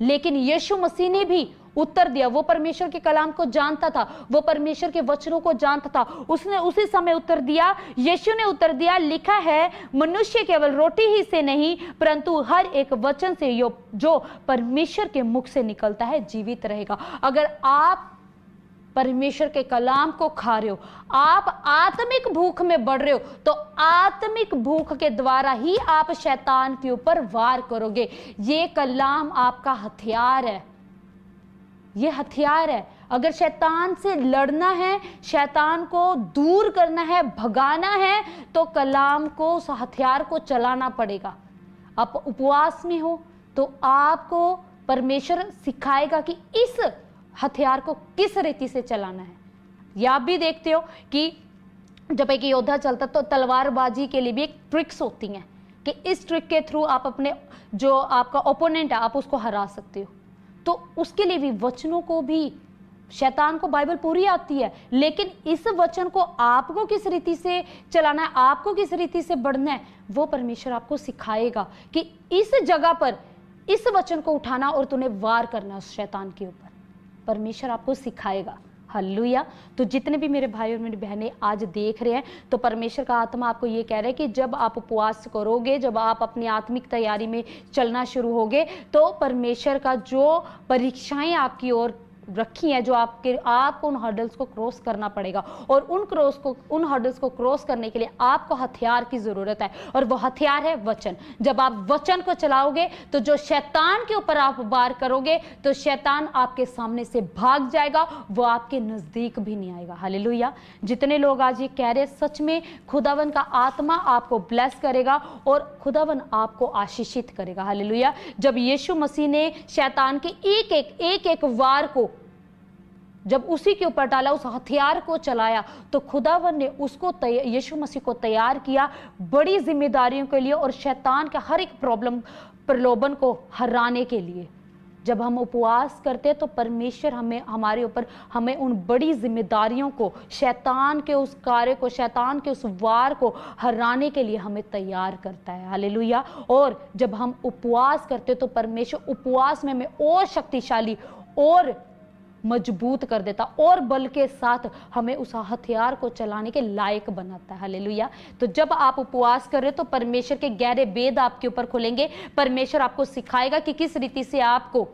लेकिन यीशु मसीह ने भी उत्तर दिया। वो परमेश्वर के कलाम को जानता था, वो परमेश्वर के वचनों को जानता था, उसने उसी समय उत्तर दिया। यीशु ने उत्तर दिया, लिखा है मनुष्य केवल रोटी ही से नहीं परंतु हर एक वचन से जो परमेश्वर के मुख से निकलता है जीवित रहेगा। अगर आप परमेश्वर के कलाम को खा रहे हो, आप आत्मिक भूख में बढ़ रहे हो, तो आत्मिक भूख के द्वारा ही आप शैतान के ऊपर वार करोगे। ये कलाम आपका हथियार है, ये हथियार है। अगर शैतान से लड़ना है, शैतान को दूर करना है, भगाना है, तो कलाम को, उस हथियार को चलाना पड़ेगा। आप उपवास में हो तो आपको परमेश्वर सिखाएगा कि इस हथियार को किस रीति से चलाना है। या आप भी देखते हो कि जब एक योद्धा चलता तो तलवारबाजी के लिए भी एक ट्रिक्स होती हैं कि इस ट्रिक के थ्रू आप अपने जो आपका ओपोनेंट है आप उसको हरा सकते हो। तो उसके लिए भी वचनों को भी, शैतान को बाइबल पूरी आती है, लेकिन इस वचन को आपको किस रीति से चलाना है, आपको किस रीति से बढ़ना है, वो परमेश्वर आपको सिखाएगा कि इस जगह पर इस वचन को उठाना और तूने वार करना उस शैतान के ऊपर। परमेश्वर आपको सिखाएगा। हालेलुया। तो जितने भी मेरे भाई और मेरी बहनें आज देख रहे हैं, तो परमेश्वर का आत्मा आपको ये कह रहा है कि जब आप उपवास करोगे, जब आप अपनी आत्मिक तैयारी में चलना शुरू होगे, तो परमेश्वर का जो परीक्षाएं आपकी ओर रखी हैं, जो आपको उन हर्डल्स को क्रॉस करना पड़ेगा, और उन हर्डल्स को क्रॉस करने के लिए आपको हथियार की जरूरत है, और वो हथियार है वचन। जब आप वचन को चलाओगे तो जो शैतान के ऊपर आप वार करोगे तो शैतान आपके सामने से भाग जाएगा, वो आपके नजदीक भी नहीं आएगा। हालेलुया। जितने लोग आज ये कह रहे, सच में खुदावन का आत्मा आपको ब्लेस करेगा और खुदावन आपको आशीषित करेगा। हालेलुया। जब यीशु मसीह ने शैतान के एक वार को जब उसी के ऊपर डाला, उस हथियार को चलाया, तो खुदावन ने उसको यीशु मसीह को तैयार किया बड़ी जिम्मेदारियों के लिए और शैतान के हर एक प्रलोभन को हराने के लिए। जब हम उपवास करते हैं तो परमेश्वर हमारे ऊपर हमें उन बड़ी जिम्मेदारियों को, शैतान के उस कार्य को, शैतान के उस वार को हराने के लिए हमें तैयार करता है। हालेलुया। और जब हम उपवास करते हैं तो परमेश्वर उपवास में हमें और शक्तिशाली और मजबूत कर देता और बल के साथ हमें उस हथियार को चलाने के लायक बनाता है। हालेलुया। तो जब आप उपवास कर रहे हो तो परमेश्वर के गहरे भेद आपके ऊपर खुलेंगे। परमेश्वर आपको सिखाएगा कि किस रीति से आपको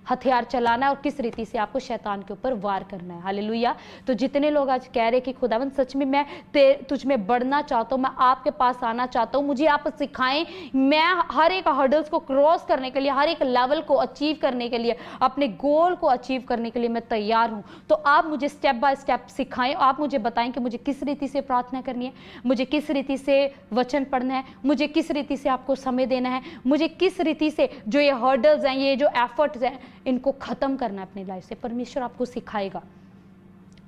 हथियार चलाना है और किस रीति से आपको शैतान के ऊपर वार करना है। हालेलुया। तो जितने लोग आज कह रहे कि खुदावन सच में मैं तुझ में बढ़ना चाहता हूँ, मैं आपके पास आना चाहता हूँ, मुझे आप सिखाएं, मैं हर एक हर्डल्स को क्रॉस करने के लिए, हर एक लेवल को अचीव करने के लिए, अपने गोल को अचीव करने के लिए मैं तैयार हूँ, तो आप मुझे स्टेप बाय स्टेप सिखाएं। आप मुझे बताएं कि मुझे किस रीति से प्रार्थना करनी है, मुझे किस रीति से वचन पढ़ना है, मुझे किस रीति से आपको समय देना है, मुझे किस रीति से जो ये हर्डल्स हैं, ये जो एफर्ट्स हैं, इनको खत्म करना है अपनी लाइफ से। परमेश्वर आपको सिखाएगा,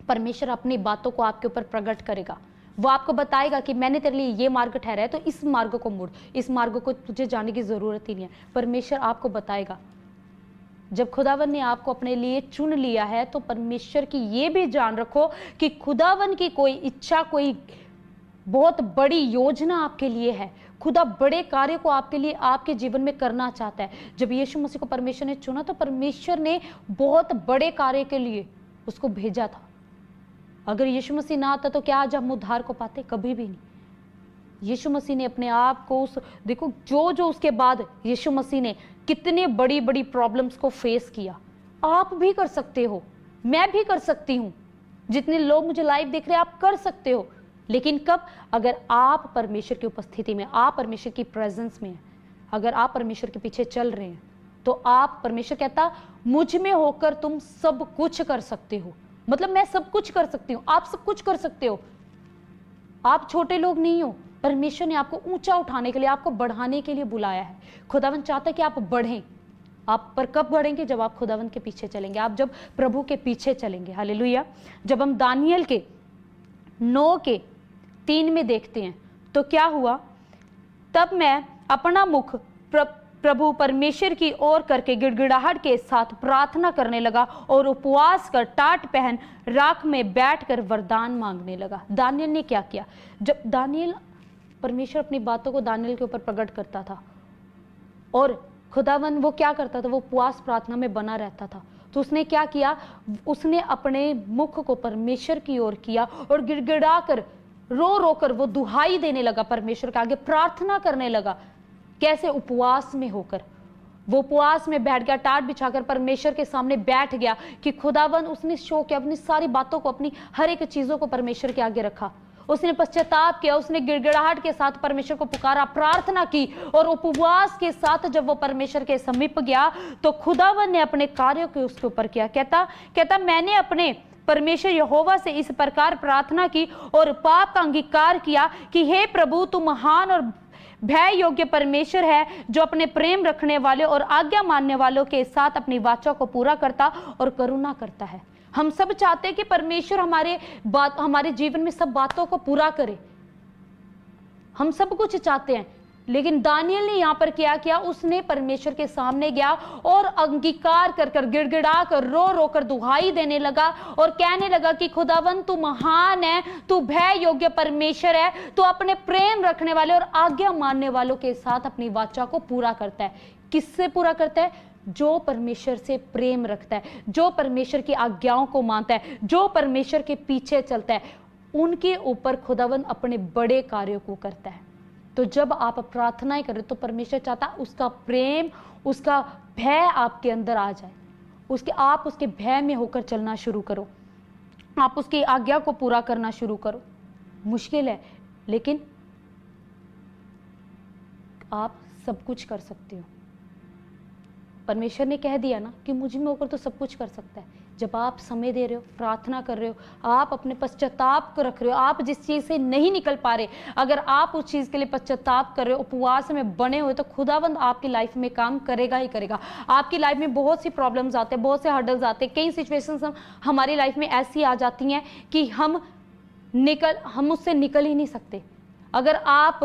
परमेश्वर अपनी बातों को आपके ऊपर प्रकट करेगा। वो आपको बताएगा कि मैंने तेरे लिए ये मार्ग ठहराया है, तो इस मार्ग को मुड़, इस मार्ग को तुझे जाने की जरूरत ही नहीं है। परमेश्वर आपको बताएगा। जब खुदावन ने आपको अपने लिए चुन लिया है तो परमेश्वर की ये भी जान रखो कि खुदावन की कोई इच्छा, कोई बहुत बड़ी योजना आपके लिए है। खुदा बड़े कार्य को आपके लिए, आपके जीवन में करना चाहता है। जब यीशु मसीह को परमेश्वर ने चुना तो परमेश्वर ने बहुत बड़े कार्य के लिए उसको भेजा था। अगर यीशु मसीह ना आता तो क्या आज हम उद्धार को पाते? कभी भी नहीं। यीशु मसीह ने अपने आप को देखो, जो उसके बाद यीशु मसीह ने कितने बड़ी बड़ी प्रॉब्लम्स को फेस किया। आप भी कर सकते हो, मैं भी कर सकती हूँ। जितने लोग मुझे लाइव देख रहे हैं, आप कर सकते हो। लेकिन कब? अगर आप परमेश्वर की उपस्थिति में, आप परमेश्वर की प्रेजेंस में हैं, अगर आप परमेश्वर के पीछे चल रहे हैं, तो आप, परमेश्वर कहता मुझ में होकर तुम सब कुछ कर सकते हो। मतलब मैं सब कुछ कर सकती हूँ, आप सब कुछ कर सकते हो। आप छोटे लोग नहीं हो। परमेश्वर ने आपको ऊंचा उठाने के लिए, आपको बढ़ाने के लिए बुलाया है। खुदावन चाहता है कि आप बढ़ें। आप पर कब बढ़ेंगे? जब आप खुदावन के पीछे चलेंगे, आप जब प्रभु के पीछे चलेंगे। हालेलुया। जब हम दानियल के 9:3 में देखते हैं तो क्या हुआ? तब मैं अपना मुख प्रभु परमेश्वर की ओर करके गिड़गिड़ाहट के साथ प्रार्थना करने लगा और उपवास कर टाट पहन राख में बैठकर वरदान मांगने लगा। दानियल ने क्या किया? जब दानियल, परमेश्वर अपनी बातों को दानियल के ऊपर प्रकट करता था और खुदावन वो क्या करता था? वो उपवास प्रार्थना में बना रहता था। तो उसने क्या किया? उसने अपने मुख को परमेश्वर की ओर किया और गिड़गिड़ा कर, रो रो कर वो दुहाई देने लगा, परमेश्वर के आगे प्रार्थना करने लगा। कैसे? उपवास में होकर। वो उपवास में बैठ गया, टाट बिछाकर परमेश्वर के सामने बैठ गया कि खुदावन, उसने शो किया, अपनी सारी बातों को, अपनी हर एक चीजों को परमेश्वर के आगे रखा। उसने पश्चाताप किया, उसने गिड़गिड़ाहट के साथ परमेश्वर को पुकारा, प्रार्थना की और उपवास के साथ जब वो परमेश्वर के समीप गया तो खुदावन ने अपने कार्यों को उसके ऊपर किया। कहता मैंने अपने परमेश्वर यहोवा से इस प्रकार प्रार्थना की और पाप का अंगीकार किया कि हे प्रभु, तू महान और भय योग्य परमेश्वर है, जो अपने प्रेम रखने वाले और आज्ञा मानने वालों के साथ अपनी वाचा को पूरा करता और करुणा करता है। हम सब चाहते हैं कि परमेश्वर हमारे जीवन में सब बातों को पूरा करे। हम सब कुछ चाहते हैं, लेकिन दानियल ने यहां पर क्या किया? उसने परमेश्वर के सामने गया और अंगीकार कर गिड़गिड़ा कर, रो रो कर दुहाई देने लगा और कहने लगा कि खुदावन, तू महान है, तू भय योग्य परमेश्वर है, तू अपने प्रेम रखने वाले और आज्ञा मानने वालों के साथ अपनी वाचा को पूरा करता है। किससे पूरा करता है? जो परमेश्वर से प्रेम रखता है, जो परमेश्वर की आज्ञाओं को मानता है, जो परमेश्वर के पीछे चलता है, उनके ऊपर खुदावन अपने बड़े कार्यों को करता है। तो जब आप प्रार्थनाएं करें तो परमेश्वर चाहता उसका प्रेम, उसका भय आपके अंदर आ जाए। आप उसके भय में होकर चलना शुरू करो, आप उसकी आज्ञा को पूरा करना शुरू करो। मुश्किल है, लेकिन आप सब कुछ कर सकते हो। परमेश्वर ने कह दिया ना कि मुझ में होकर तो सब कुछ कर सकता है। जब आप समय दे रहे हो, प्रार्थना कर रहे हो, आप अपने पश्चाताप को रख रहे हो, आप जिस चीज़ से नहीं निकल पा रहे, अगर आप उस चीज़ के लिए पश्चाताप कर रहे हो, उपवास में बने हुए, तो खुदावंद आपकी लाइफ में काम करेगा ही करेगा। आपकी लाइफ में बहुत सी प्रॉब्लम्स आते हैं, बहुत से हर्डल्स आते हैं, कई सिचुएशंस हमारी लाइफ में ऐसी आ जाती हैं कि हम उससे निकल ही नहीं सकते। अगर आप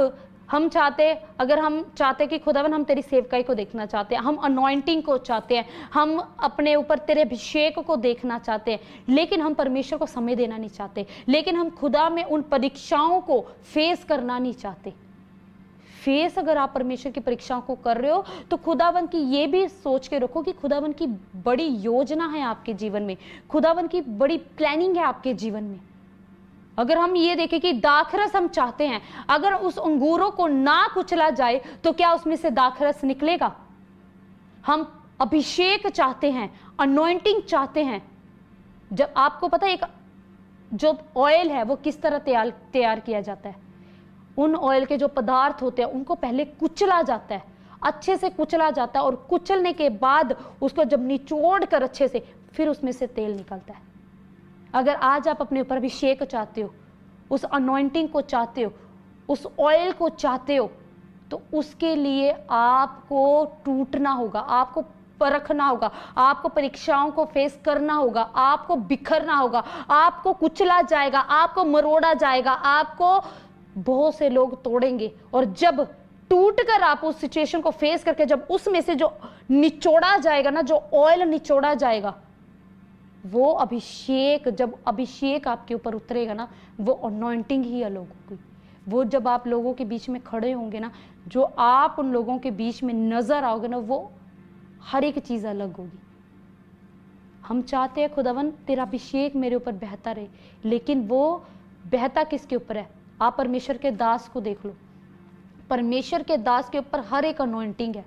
हम चाहते, अगर हम चाहते कि खुदावन हम तेरी सेवकाई को देखना चाहते हैं, हम अनॉइंटिंग को चाहते हैं, हम अपने ऊपर तेरे अभिषेक को देखना चाहते हैं, लेकिन हम परमेश्वर को समय देना नहीं चाहते, लेकिन हम खुदा में उन परीक्षाओं को फेस करना नहीं चाहते। फेस अगर आप परमेश्वर की परीक्षाओं को कर रहे हो तो खुदावन की ये भी सोच के रखो कि खुदावन की बड़ी योजना है आपके जीवन में, खुदावन की बड़ी प्लानिंग है आपके जीवन में। अगर हम ये देखें कि दाखरस हम चाहते हैं, अगर उस अंगूरों को ना कुचला जाए तो क्या उसमें से दाखरस निकलेगा? हम अभिषेक चाहते हैं, अनॉइंटिंग चाहते हैं। जब आपको पता है एक जो ऑयल है वो किस तरह तैयार किया जाता है, उन ऑयल के जो पदार्थ होते हैं उनको पहले कुचला जाता है, अच्छे से कुचला जाता है, और कुचलने के बाद उसको जब निचोड़ कर अच्छे से, फिर उसमें से तेल निकलता है। अगर आज आप अपने ऊपर अभिषेक चाहते हो, उस अनॉइंटिंग को चाहते हो, उस ऑयल को चाहते हो, तो उसके लिए आपको टूटना होगा, आपको परखना होगा, आपको परीक्षाओं को फेस करना होगा, आपको बिखरना होगा, आपको कुचला जाएगा, आपको मरोड़ा जाएगा, आपको बहुत से लोग तोड़ेंगे। और जब टूट कर आप उस सिचुएशन को फेस करके जब उसमें से जो निचोड़ा जाएगा ना, जो ऑयल निचोड़ा जाएगा, वो अभिषेक, जब अभिषेक आपके ऊपर उतरेगा ना, वो अनॉइंटिंग ही अलग होगी। वो जब आप लोगों के बीच में खड़े होंगे ना, जो आप उन लोगों के बीच में नजर आओगे ना, वो हर एक चीज अलग होगी। हम चाहते हैं खुदावन तेरा अभिषेक मेरे ऊपर बहता रहे, लेकिन वो बहता किसके ऊपर है? आप परमेश्वर के दास को देख लो, परमेश्वर के दास के ऊपर हर एक अनॉइंटिंग है।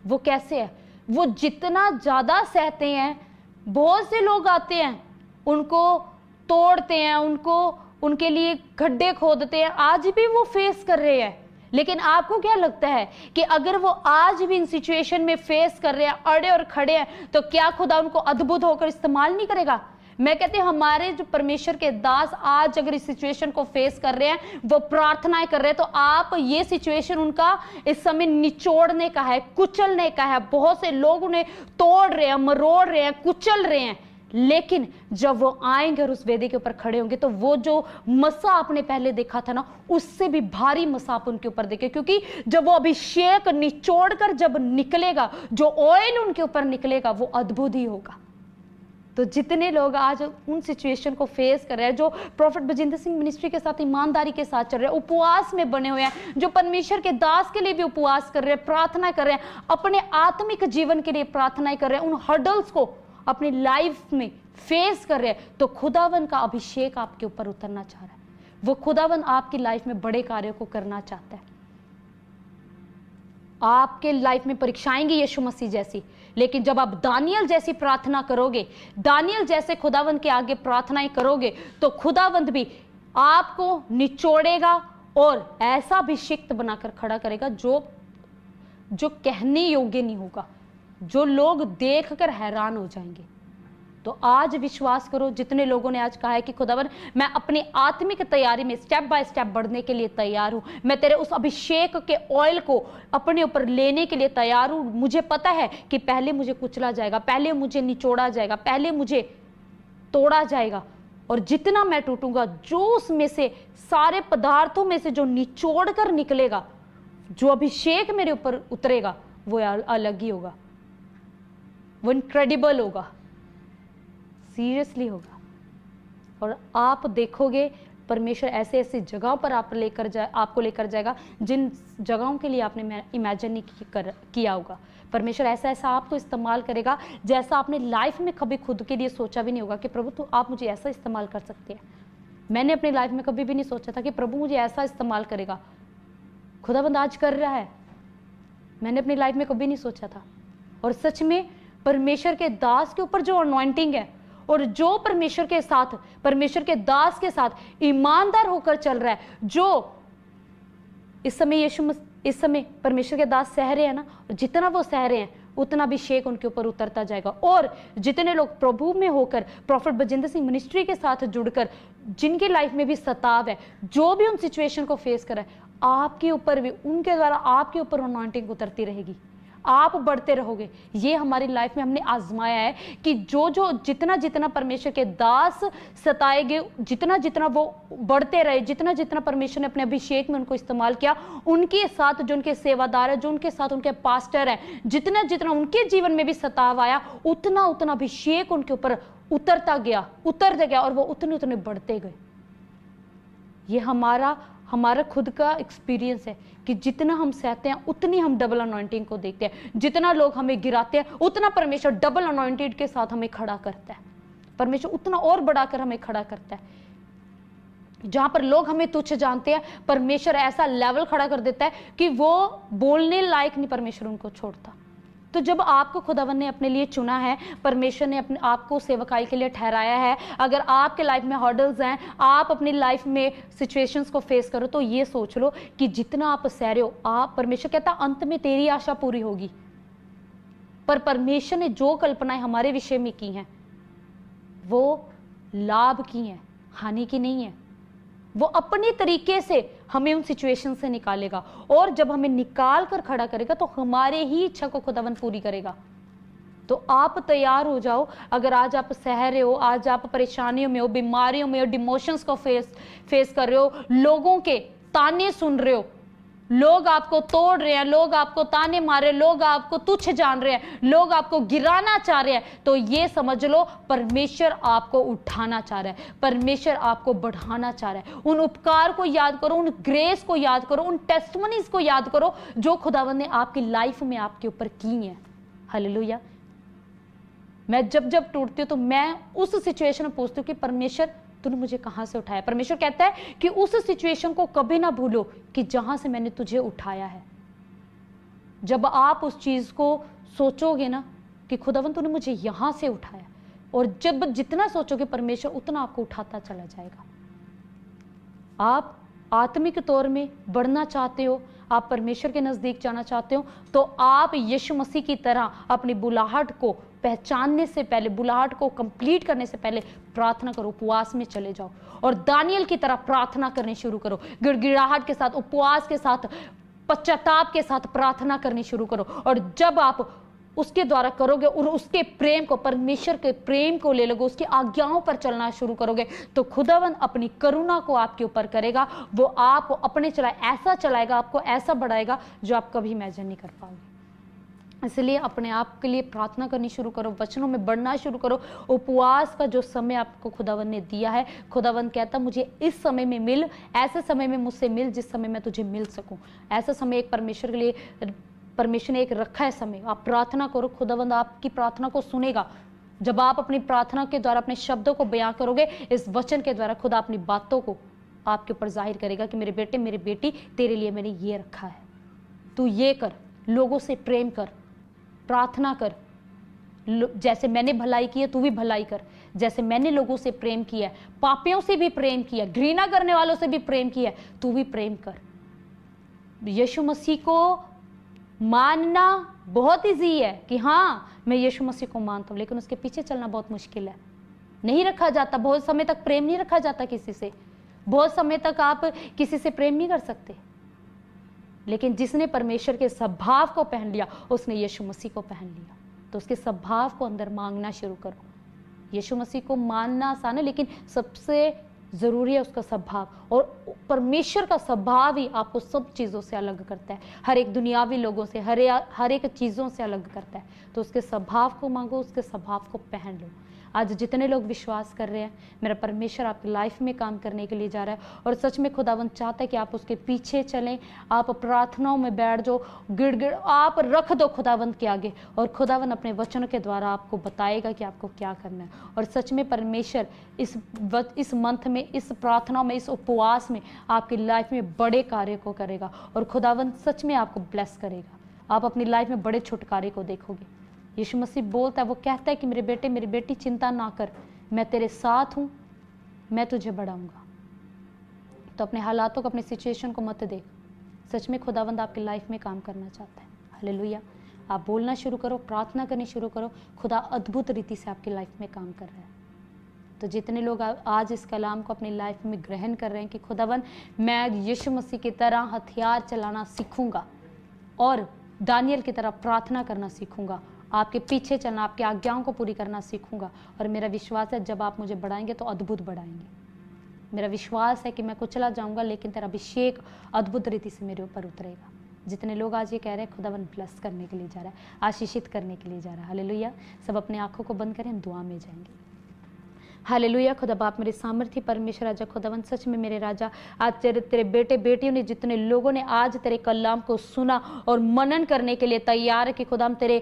वो कैसे है? वो जितना ज्यादा सहते हैं, बहुत से लोग आते हैं, उनको तोड़ते हैं, उनके लिए गड्ढे खोदते हैं, आज भी वो फेस कर रहे हैं। लेकिन आपको क्या लगता है कि अगर वो आज भी इन सिचुएशन में फेस कर रहे हैं, अड़े और खड़े हैं, तो क्या खुदा उनको अद्भुत होकर इस्तेमाल नहीं करेगा? मैं कहती हूं हमारे जो परमेश्वर के दास आज अगर इस सिचुएशन को फेस कर रहे हैं, वो प्रार्थनाएं कर रहे हैं, तो आप ये सिचुएशन उनका इस समय निचोड़ने का है, कुचलने का है। बहुत से लोग उन्हें तोड़ रहे हैं, मरोड़ रहे हैं, कुचल रहे हैं, लेकिन जब वो आएंगे और उस वेदी के ऊपर खड़े होंगे, तो वो जो मसा आपने पहले देखा था ना, उससे भी भारी मसा आप उनके ऊपर देखे, क्योंकि जब वो अभिषेक निचोड़ कर जब निकलेगा, जो ऑयल उनके ऊपर निकलेगा, वो अद्भुत ही होगा। तो जितने लोग आज उन सिचुएशन को फेस कर रहे हैं, जो प्रॉफिट बजिंदर सिंह मिनिस्ट्री के साथ ईमानदारी के साथ चल रहे हैं, उपवास में बने हुए हैं, जो परमेश्वर के दास के लिए भी उपवास कर रहे हैं, प्रार्थना कर रहे हैं, अपने आत्मिक जीवन के लिए प्रार्थनाएं कर रहे हैं, उन हर्डल्स को अपनी लाइफ में फेस कर रहे हैं, तो खुदावन का अभिषेक आपके ऊपर उतरना चाह रहा है। वो खुदावन आपकी लाइफ में बड़े कार्यों को करना चाहता है। आपके लाइफ में परीक्षाएंगी यीशु मसीह जैसी, लेकिन जब आप दानियल जैसी प्रार्थना करोगे, दानियल जैसे खुदावंद के आगे प्रार्थनाएं करोगे, तो खुदावंद भी आपको निचोड़ेगा और ऐसा अभिषिक्त बनाकर खड़ा करेगा जो कहने योग्य नहीं होगा, जो लोग देखकर हैरान हो जाएंगे। तो आज विश्वास करो, जितने लोगों ने आज कहा है कि खुदावन मैं अपनी आत्मिक तैयारी में स्टेप बाय स्टेप बढ़ने के लिए तैयार हूं, मैं तेरे उस अभिषेक के ऑयल को अपने ऊपर लेने के लिए तैयार हूं। मुझे पता है कि पहले मुझे कुचला जाएगा, पहले मुझे निचोड़ा जाएगा, पहले मुझे तोड़ा जाएगा, और जितना मैं टूटूंगा, जो उसमें से सारे पदार्थों में से जो निचोड़ कर निकलेगा, जो अभिषेक मेरे ऊपर उतरेगा, वो अलग ही होगा, वो इनक्रेडिबल होगा, सीरियसली होगा। और आप देखोगे परमेश्वर ऐसे ऐसी जगहों पर आपको लेकर जाएगा जिन जगहों के लिए आपने इमेजिन नहीं किया होगा। परमेश्वर ऐसा ऐसा आपको इस्तेमाल करेगा जैसा आपने लाइफ में कभी खुद के लिए सोचा भी नहीं होगा कि प्रभु तो आप मुझे ऐसा इस्तेमाल कर सकते हैं। मैंने अपनी लाइफ में कभी भी नहीं सोचा था कि प्रभु मुझे ऐसा इस्तेमाल करेगा। खुदाबंद आज कर रहा है, मैंने अपनी लाइफ में कभी नहीं सोचा था। और सच में परमेश्वर के दास के ऊपर जो अनॉइंटिंग है, और जो परमेश्वर के साथ, परमेश्वर के दास के साथ ईमानदार होकर चल रहा है, जो इस समय परमेश्वर के दास सह रहे हैं ना, और जितना वो सह रहे हैं उतना अभिषेक उनके ऊपर उतरता जाएगा। और जितने लोग प्रभु में होकर प्रॉफिट बजिंदर सिंह मिनिस्ट्री के साथ जुड़कर, जिनकी लाइफ में भी सताव है, जो भी उन सिचुएशन को फेस कर रहा है, आपके ऊपर भी, उनके द्वारा आपके ऊपर अनॉइंटिंग उतरती रहेगी। आप बढ़ते रहोगे। ये हमारी लाइफ में हमने आजमाया है कि जो जो जितना जितना परमेश्वर के दास सताएंगे, जितना जितना वो बढ़ते रहे, जितना जितना परमेश्वर ने अपने अभिषेक में उनको इस्तेमाल किया, उनके साथ जो उनके सेवादार है, जो उनके साथ उनके पास्टर हैं, जितना जितना उनके जीवन में भी सताव आया, उतना उतना अभिषेक उनके ऊपर उतरते गया और वो उतने उतने बढ़ते गए। ये हमारा खुद का एक्सपीरियंस है कि जितना हम सहते हैं उतनी हम डबल अनॉइंटिंग को देखते हैं। जितना लोग हमें गिराते हैं उतना परमेश्वर डबल अनॉइंटेड के साथ हमें खड़ा करता है। परमेश्वर उतना और बढ़ाकर हमें खड़ा करता है। जहां पर लोग हमें तुच्छ जानते हैं, परमेश्वर ऐसा लेवल खड़ा कर देता है कि वो बोलने लायक नहीं परमेश्वर उनको छोड़ता। तो जब आपको खुदावन ने अपने लिए चुना है, परमेश्वर ने अपने आपको सेवकाई के लिए ठहराया है, अगर आपके लाइफ में हर्डल्स हैं, आप अपनी लाइफ में सिचुएशंस को फेस करो, तो ये सोच लो कि जितना आप सह रहे हो, आप परमेश्वर कहता अंत में तेरी आशा पूरी होगी। पर परमेश्वर ने जो कल्पनाएं हमारे विषय में की हैं वो लाभ की हैं, हानि की नहीं है। वो अपने तरीके से हमें उन सिचुएशन से निकालेगा, और जब हमें निकाल कर खड़ा करेगा तो हमारे ही इच्छा को खुदावन पूरी करेगा। तो आप तैयार हो जाओ। अगर आज आप सह रहे हो, आज आप परेशानियों में हो, बीमारियों में हो, डिमोशंस को फेस कर रहे हो, लोगों के ताने सुन रहे हो, लोग आपको तोड़ रहे हैं, लोग आपको ताने मार रहे हैं, लोग आपको तुच्छ जान रहे हैं, लोग आपको गिराना चाह रहे हैं, तो ये समझ लो परमेश्वर आपको उठाना चाह रहा है, परमेश्वर आपको बढ़ाना चाह रहा है। उन उपकार को याद करो, उन ग्रेस को याद करो, उन टेस्टमनीज को याद करो जो खुदावन ने आपकी लाइफ में आपके ऊपर की हैं। हालेलुया। मैं जब जब टूटती हूँ तो मैं उस सिचुएशन में पूछती हूँ कि परमेश्वर तूने मुझे कहां से उठाया। परमेश्वर कहता है कि उस सिचुएशन को कभी ना भूलो कि जहां से मैंने तुझे उठाया है। जब आप उस चीज को सोचोगे ना कि खुदावन तूने मुझे यहां से उठाया, और जब जितना सोचोगे परमेश्वर उतना आपको उठाता चला जाएगा। आप आत्मिक तौर में बढ़ना चाहते हो, आप परमेश्वर के नजदीक जाना चाहते हो, तो आप यीशु मसीह की तरह अपनी बुलाहट को पहचानने से पहले, बुलाहट को कंप्लीट करने से पहले प्रार्थना करो, उपवास में चले जाओ और दानियल की तरह प्रार्थना करनी शुरू करो। गिड़गिड़ाहट के साथ, उपवास के साथ, पश्चाताप के साथ प्रार्थना करनी शुरू करो। और जब आप उसके द्वारा करोगे और उसके प्रेम को, परमेश्वर के प्रेम को ले लोगे, उसकी आज्ञाओं पर चलना शुरू करोगे, तो खुदावन अपनी करुणा को आपके ऊपर करेगा। वो आपको अपने ऐसा चलाएगा, आपको ऐसा बढ़ाएगा जो आप कभी इमेजिन नहीं कर पाओगे। इसलिए अपने आप के लिए प्रार्थना करनी शुरू करो, वचनों में बढ़ना शुरू करो। उपवास का जो समय आपको खुदावन ने दिया है, खुदावन कहता मुझे इस समय में मिल, ऐसे समय में मुझसे मिल जिस समय मैं तुझे मिल सकूं। ऐसा समय एक परमेश्वर के लिए परमेश्वर ने एक रखा है समय। आप प्रार्थना करो, खुदावंद आपकी प्रार्थना को सुनेगा। जब आप अपनी प्रार्थना के द्वारा अपने शब्दों को बयां करोगे, इस वचन के द्वारा खुदा अपनी बातों को आपके ऊपर जाहिर करेगा कि मेरे बेटे, मेरी बेटी, तेरे लिए मैंने ये रखा है, तू ये कर, लोगों से प्रेम कर, प्रार्थना कर, जैसे मैंने भलाई की है तू भी भलाई कर, जैसे मैंने लोगों से प्रेम किया, पापियों से भी प्रेम किया, घृणा करने वालों से भी प्रेम किया, तू भी प्रेम कर। यीशु मसीह को मानना बहुत ईजी है कि हाँ मैं यीशु मसीह को मानता हूं, लेकिन उसके पीछे चलना बहुत मुश्किल है। नहीं रखा जाता, बहुत समय तक प्रेम नहीं रखा जाता किसी से, बहुत समय तक आप किसी से प्रेम नहीं कर सकते। लेकिन जिसने परमेश्वर के स्वभाव को पहन लिया, उसने यीशु मसीह को पहन लिया। तो उसके स्वभाव को अंदर मांगना शुरू करो। यीशु मसीह को मानना आसान है, लेकिन सबसे जरूरी है उसका स्वभाव, और परमेश्वर का स्वभाव ही आपको सब चीज़ों से अलग करता है, हर एक दुनियावी लोगों से, हर एक चीज़ों से अलग करता है। तो उसके स्वभाव को मांगो, उसके स्वभाव को पहन लो। आज जितने लोग विश्वास कर रहे हैं, मेरा परमेश्वर आपकी लाइफ में काम करने के लिए जा रहा है, और सच में खुदावंद चाहता है कि आप उसके पीछे चलें। आप प्रार्थनाओं में बैठ जाओ, गिड़गिड़ आप रख दो खुदावंद के आगे, और खुदावंद अपने वचनों के द्वारा आपको बताएगा कि आपको क्या करना है। और सच में परमेश्वर इस मंथ में, इस प्रार्थनाओं में, इस उपवास में आपकी लाइफ में बड़े कार्य को करेगा, और खुदावंद सच में आपको ब्लेस करेगा। आप अपनी लाइफ में बड़े छुटकारे को देखोगे। यीशु मसीह बोलता है, वो कहता है कि मेरे बेटे, मेरी बेटी, चिंता ना कर, मैं तेरे साथ हूँ, मैं तुझे बढ़ाऊंगा। तो अपने हालातों को, अपनी सिचुएशन को मत देख। सच में खुदावंद आपकी लाइफ में काम करना चाहता है। हालेलुया। आप बोलना शुरू करो, प्रार्थना करनी शुरू करो, खुदा अद्भुत रीति से आपकी लाइफ में काम कर रहा है। तो जितने लोग आज इस कलाम को अपनी लाइफ में ग्रहण कर रहे हैं कि खुदावंद मैं यीशु मसीह की तरह हथियार चलाना सीखूंगा, और दानियल की तरह प्रार्थना करना सीखूंगा, आपके पीछे चलना, आपकी आज्ञाओं को पूरी करना सीखूंगा। और मेरा विश्वास है जब आप मुझे बढ़ाएंगे तो अद्भुत बढ़ाएंगे। मेरा विश्वास है कि मैं कुचला जाऊंगा लेकिन तेरा अभिषेक अद्भुत रीति से मेरे ऊपर उतरेगा। जितने लोग आज ये कह रहे हैं खुदावन ब्लेस करने के लिए जा रहा है, आशीषित करने के लिए जा रहा है, हालेलुया। सब अपने आंखों को बंद करें, हम दुआ में जाएंगे। हालेलुया। खुदा बाप मेरे सामर्थ्य परमेश्वर राजा खुदावन, सच में मेरे राजा आज तेरे बेटे बेटियों ने, जितने लोगों ने आज तेरे कलाम को सुना और मनन करने के लिए तैयार है कि खुदा हम तेरे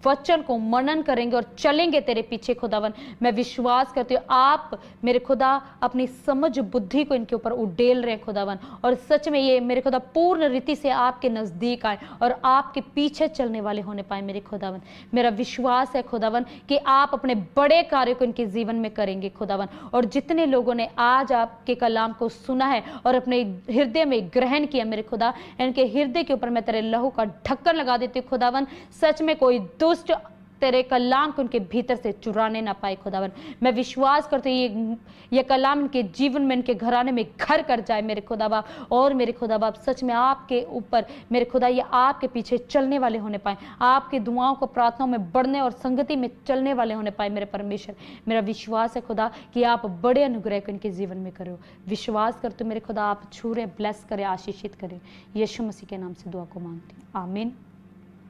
वचन को मनन करेंगे और चलेंगे तेरे पीछे खुदावन, मैं विश्वास करती हूँ आप मेरे खुदा अपनी समझ बुद्धि को इनके ऊपर उडेल रहे खुदावन, और सच में ये मेरे खुदा पूर्ण रीति से आपके नजदीक आए और आपके पीछे चलने वाले होने पाए मेरे खुदावन। मेरा विश्वास है खुदावन कि आप अपने बड़े कार्य को इनके जीवन में करेंगे खुदावन। और जितने लोगों ने आज आपके कलाम को सुना है और अपने हृदय में ग्रहण किया मेरे खुदा, इनके हृदय के ऊपर मैं तेरे लहू का ढक्कन लगा देती हूँ खुदावन। सच में कोई दुष्ट तेरे कलाम को उनके भीतर से चुराने ना पाए खुदावन। मैं विश्वास करती हूँ ये कलाम इनके जीवन में, इनके घराने में घर कर जाए मेरे खुदा बाप। और मेरे खुदा बाप सच में आपके ऊपर मेरे खुदा ये आपके पीछे चलने वाले होने पाए, आपकी दुआओं को प्रार्थनाओं में बढ़ने और संगति में चलने वाले होने पाए मेरे परमेश्वर। मेरा विश्वास है खुदा कि आप बड़े अनुग्रह को इनके जीवन में करो। विश्वास करते मेरे खुदा आप छू रहे, ब्लेस करें, आशीषित करें। यीशु मसीह के नाम से दुआ को मांगती हूँ, आमीन।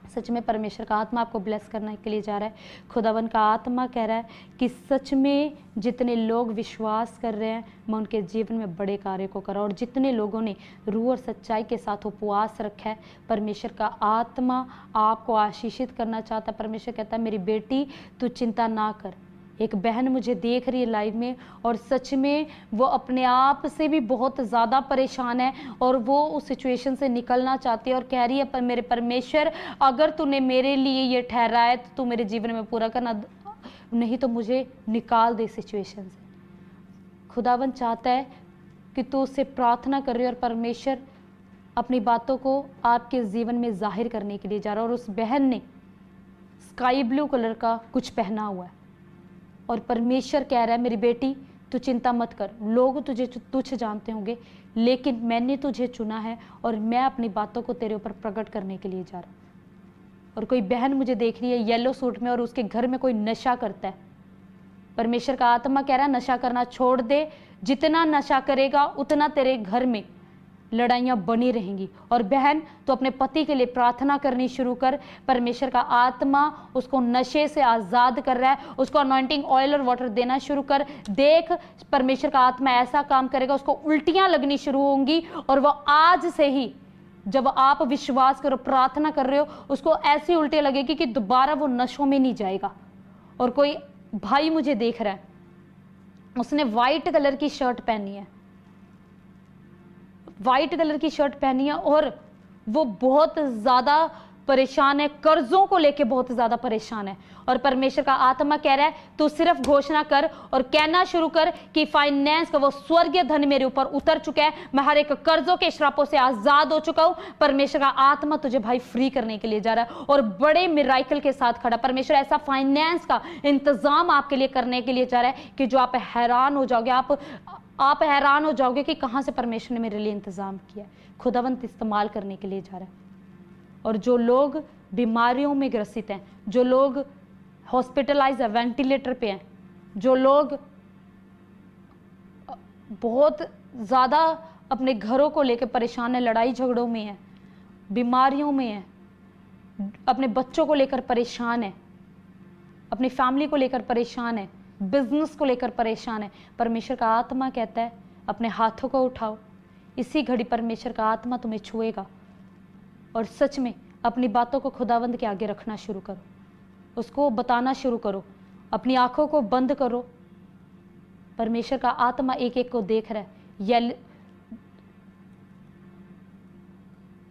सच में परमेश्वर का आत्मा आपको ब्लेस करने के लिए जा रहा है। खुदावन का आत्मा कह रहा है कि सच में जितने लोग विश्वास कर रहे हैं मैं उनके जीवन में बड़े कार्य को करा, और जितने लोगों ने रूह और सच्चाई के साथ उपवास रखा है परमेश्वर का आत्मा आपको आशीषित करना चाहता है। परमेश्वर कहता है मेरी बेटी तू चिंता ना कर। एक बहन मुझे देख रही है लाइव में और सच में वो अपने आप से भी बहुत ज़्यादा परेशान है और वो उस सिचुएशन से निकलना चाहती है और कह रही है पर मेरे परमेश्वर अगर तूने मेरे लिए ये ठहराया तो तू मेरे जीवन में पूरा करना, नहीं तो मुझे निकाल दे सिचुएशन से। खुदावन चाहता है कि तू उससे प्रार्थना कर रही है और परमेश्वर अपनी बातों को आपके जीवन में जाहिर करने के लिए जा रहा है। और उस बहन ने स्काई ब्लू कलर का कुछ पहना हुआ है और परमेश्वर कह रहा है मेरी बेटी तू चिंता मत कर, लोग तुझे तुच्छ जानते होंगे लेकिन मैंने तुझे चुना है और मैं अपनी बातों को तेरे ऊपर प्रकट करने के लिए जा रहा हूँ। और कोई बहन मुझे देख रही है येलो सूट में और उसके घर में कोई नशा करता है। परमेश्वर का आत्मा कह रहा है नशा करना छोड़ दे, जितना नशा करेगा उतना तेरे घर में लड़ाइयाँ बनी रहेंगी। और बहन तो अपने पति के लिए प्रार्थना करनी शुरू कर, परमेश्वर का आत्मा उसको नशे से आज़ाद कर रहा है, उसको अनॉइंटिंग ऑयल और वाटर देना शुरू कर। देख परमेश्वर का आत्मा ऐसा काम करेगा, उसको उल्टियाँ लगनी शुरू होंगी और वह आज से ही जब आप विश्वास करो प्रार्थना कर रहे हो उसको ऐसी उल्टियाँ लगेगी कि दोबारा वो नशों में नहीं जाएगा। और कोई भाई मुझे देख रहा है, उसने वाइट कलर की शर्ट पहनी है, वाइट कलर की शर्ट पहनी है और वो बहुत ज़्यादा परेशान है, कर्जों को लेके बहुत ज़्यादा परेशान है। और परमेश्वर का आत्मा कह रहा है तू सिर्फ घोषणा कर और कहना शुरू कर कि फाइनेंस का वो स्वर्गीय धन मेरे ऊपर उतर चुका है, मैं हर एक कर्जों के श्रापों से आज़ाद हो चुका हूँ। परमेश्वर का आत्मा तुझे भाई फ्री करने के लिए जा रहा है और बड़े मिराइकल के साथ खड़ा। परमेश्वर ऐसा फाइनेंस का इंतजाम आपके लिए करने के लिए जा रहा है कि जो आप हैरान हो जाओगे, आप हैरान हो जाओगे कि कहाँ से परमेश्वर ने मेरे लिए इंतज़ाम किया है। खुदावंत इस्तेमाल करने के लिए जा रहा है। और जो लोग बीमारियों में ग्रसित हैं, जो लोग हॉस्पिटलाइज है, वेंटिलेटर पे हैं, जो लोग बहुत ज़्यादा अपने घरों को लेकर परेशान है, लड़ाई झगड़ों में है, बीमारियों में है, अपने बच्चों को लेकर परेशान है, अपनी फैमिली को लेकर परेशान है, बिजनेस को लेकर परेशान है, परमेश्वर का आत्मा कहता है अपने हाथों को उठाओ। इसी घड़ी परमेश्वर का आत्मा तुम्हें छुएगा और सच में अपनी बातों को खुदावंद के आगे रखना शुरू करो, उसको बताना शुरू करो, अपनी आंखों को बंद करो। परमेश्वर का आत्मा एक एक को देख रहा है।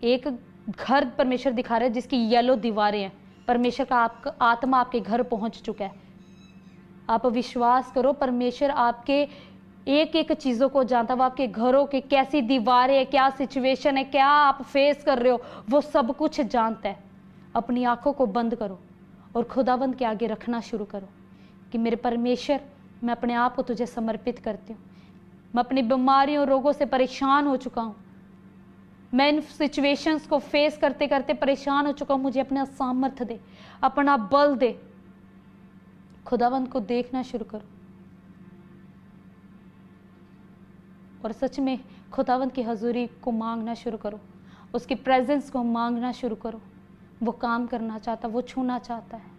एक घर परमेश्वर दिखा रहा है जिसकी येलो दीवारें हैं। परमेश्वर का आत्मा आपके घर पहुंच चुका है। आप विश्वास करो, परमेश्वर आपके एक एक चीज़ों को जानता है। वो आपके घरों के कैसी दीवारें है, क्या सिचुएशन है, क्या आप फेस कर रहे हो, वो सब कुछ जानता है। अपनी आंखों को बंद करो और खुदाबंद के आगे रखना शुरू करो कि मेरे परमेश्वर मैं अपने आप को तुझे समर्पित करती हूँ। मैं अपनी बीमारियों रोगों से परेशान हो चुका हूँ, मैं इन सिचुएशंस को फेस करते करते परेशान हो चुका हूँ, मुझे अपना सामर्थ्य दे, अपना बल दे। खुदावंद को देखना शुरू करो और सच में खुदावंद की हजूरी को मांगना शुरू करो, उसकी प्रेजेंस को मांगना शुरू करो। वो काम करना चाहता है, वो छूना चाहता है,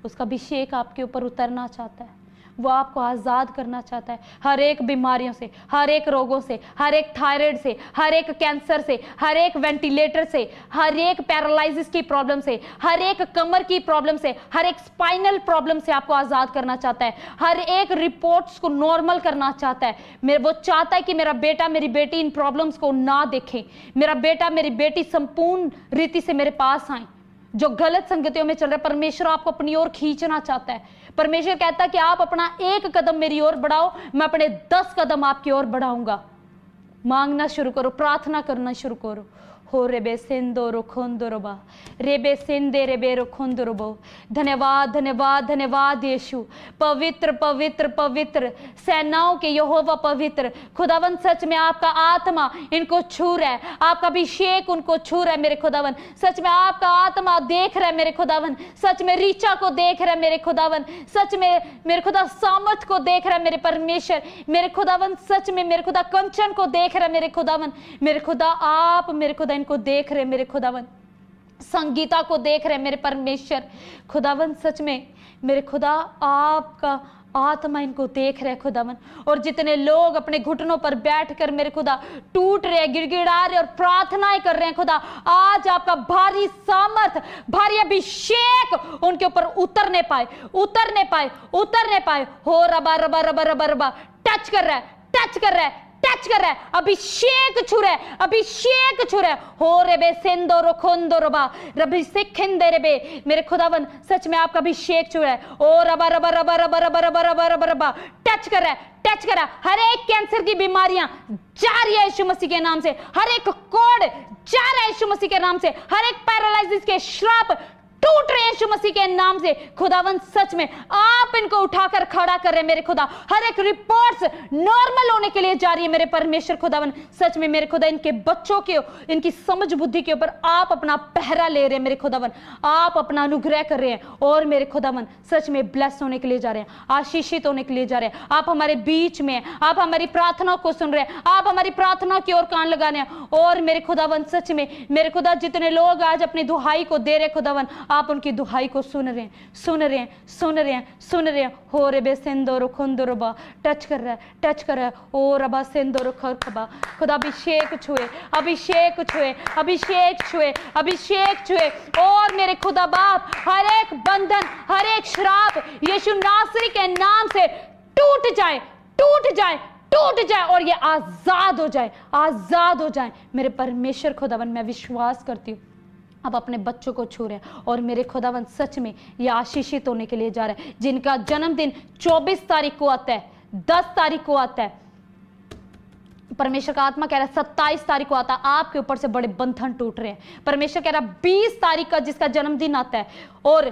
उसका अभिषेक आपके ऊपर उतरना चाहता है, वो आपको आज़ाद करना चाहता है हर एक बीमारियों से, हर एक रोगों से, हर एक थायराइड से, हर एक कैंसर से, हर एक वेंटिलेटर से, हर एक पैरालिसिस की प्रॉब्लम से, हर एक कमर की प्रॉब्लम से, हर एक स्पाइनल प्रॉब्लम से आपको आज़ाद करना चाहता है, हर एक रिपोर्ट्स को नॉर्मल करना चाहता है। वो चाहता है कि मेरा बेटा मेरी बेटी इन प्रॉब्लम्स को ना देखे, मेरा बेटा मेरी बेटी संपूर्ण रीति से मेरे पास आए। जो गलत संगतियों में चल रहा है, परमेश्वर आपको अपनी ओर खींचना चाहता है। परमेश्वर कहता है कि आप अपना एक कदम मेरी ओर बढ़ाओ, मैं अपने 10 कदम आपकी ओर बढ़ाऊंगा। मांगना शुरू करो, प्रार्थना करना शुरू करो। हो रेबे सेंदो रोखोंदोरबा रेबे सेंदे रेबे रोखोंदोरबो। धन्यवाद धन्यवाद धन्यवाद यीशु। पवित्र पवित्र पवित्र सेनाओं के यहोवा पवित्र खुदावन, सच में आपका आत्मा इनको छू रहा है, आपका अभिषेक उनको छू रहा है मेरे खुदावन। सच में आपका आत्मा देख रहा है मेरे खुदावन, सच में रीचा को देख रहा है मेरे खुदावन, सच में मेरे खुदा सामर्थ को देख रहा है मेरे परमेश्वर, मेरे खुदावन। सच में मेरे खुदा कंचन को देख रहा है मेरे खुदावन। मेरे खुदा आप मेरे खुदा इनको देख रहे मेरे खुदावन, संगीता को देख रहे मेरे परमेश्वर खुदावन। सच में मेरे खुदा आपका आत्मा इनको देख रहे खुदावन। और जितने लोग अपने घुटनों पर बैठकर मेरे खुदा टूट रहे, गिड़गिड़ा रहे और प्रार्थनाएं कर रहे हैं खुदा, आज आपका भारी सामर्थ, भारी अभिषेक उनके ऊपर उतरने पाए, उतरने पाए, उतरने पाए। हो रबा रबा रबा रबा रबा टच कर रहा है, टच कर रहा है, टच कर रहा है, अभिषेक छू रहा है, अभिषेक छू रहा है। हो रेबे सेंदो रोखोंदो रबा रबी सिखिंदे रेबे। मेरे खुदावन सच में आपका अभिषेक छू रहा है। ओ रबा रबा रबा रबा रबा रबा रबा रबा रबा टच कर रहा है, टच कर रहा है। हर एक कैंसर की बीमारियां जा रही है यीशु मसीह के नाम से, हर एक कोड जा रहा है यीशु मसीह के नाम से, हर एक पैरालिसिस के श्राप टूट रहे हैं यीशु मसीह के नाम से। खुदावन सच में आप इनको उठाकर खड़ा कर रहे हैं मेरे खुदा। हर एक रिपोर्ट्स नॉर्मल होने के लिए जा रही है मेरे परमेश्वर खुदावन। सच में मेरे खुदा इनके बच्चों के, इनकी समझ बुद्धि के ऊपर आप अपना पहरा ले रहे हैं मेरे खुदावन, आप अपना अनुग्रह कर रहे हैं। और मेरे खुदावन सच में ब्लेस होने के लिए जा रहे हैं, आशीषित होने के लिए जा रहे हैं। आप हमारे बीच में हैं, आप हमारी प्रार्थनाओं को सुन रहे हैं, आप हमारी प्रार्थना की ओर कान लगाने हैं। और मेरे खुदावन सच में मेरे खुदा जितने लोग आज अपनी दुहाई को दे रहे खुदावन, आप उनकी दुहाई को सुन रहे हैं, सुन रहे हैं, सुन रहे हैं, सुन रहे हैं। हो रे बे सेंदो खुंदो रबा टच कर रहा है, टच कर रहा है। ओ रबा सेंदो खबा खुदा अभिषेक छुए, अभिषेक छुए, अभिषेक छुए, अभिषेक छुए। और मेरे खुदा बाप हर एक बंधन, हर एक श्राप यीशु नासरी के नाम से टूट जाए, टूट जाए, टूट जाए और ये आजाद हो जाए, आजाद हो जाए। मेरे परमेश्वर खुदावन मैं विश्वास करती हूँ अब अपने बच्चों को छू रहे हैं। और मेरे खुदावन सच में ये आशीषित होने के लिए जा रहे हैं जिनका जन्मदिन 24 तारीख को आता है, 10 तारीख को आता है। परमेश्वर का आत्मा कह रहा है 27 तारीख को आता है, आपके ऊपर से बड़े बंधन टूट रहे हैं। परमेश्वर कह रहा है 20 तारीख का जिसका जन्मदिन आता है और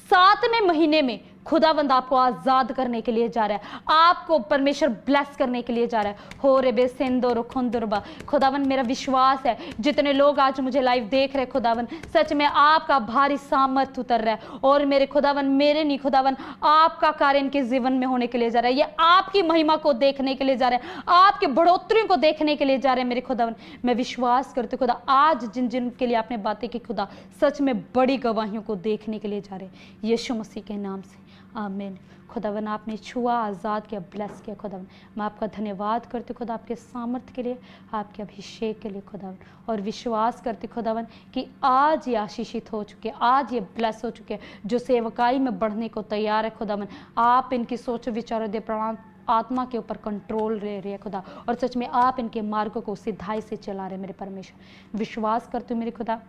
7वें महीने में खुदावंद आपको आजाद करने के लिए जा रहा है, आपको परमेश्वर ब्लेस करने के लिए जा रहा है। हो रे बे सेंदो रोखोंदोरबा। खुदावन मेरा विश्वास है जितने लोग आज मुझे लाइव देख रहे खुदावन, सच में आपका भारी सामर्थ उतर रहा है। और मेरे खुदावन मेरे नहीं खुदावन आपका कार्य इनके जीवन में होने के लिए जा रहा है। ये आपकी महिमा को देखने के लिए जा रहे हैं, आपके बढ़ोतरी को देखने के लिए जा रहे हैं मेरे खुदावन। मैं विश्वास करती खुदा आज जिन जिन के लिए आपने बातें की खुदा सच में बड़ी गवाहियों को देखने के लिए जा रहे हैं यीशु मसीह के नाम से, आमीन। खुदावन आपने छुआ, आज़ाद किया, ब्लेस किया खुदावन। मैं आपका धन्यवाद करती खुदा आपके सामर्थ्य के लिए, आपके अभिषेक के लिए खुदावन। और विश्वास करती खुदावन कि आज ये आशीषित हो चुके, आज ये ब्लेस हो चुके, जो सेवकाई में बढ़ने को तैयार है खुदावन। आप इनकी सोच विचारों दे प्रणाम आत्मा के ऊपर कंट्रोल ले रहे हैं खुदा। और सच में आप इनके मार्गों को सिधाई से चला रहे मेरे परमेश्वर। विश्वास करती हूँ मेरे खुदा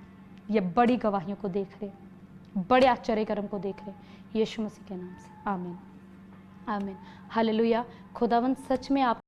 ये बड़ी गवाहियों को देख रहे, बड़े आश्चर्य कर्म को देख रहे यीशु मसीह के नाम से, आमीन, आमीन, हालेलुया। खुदावन सच में आप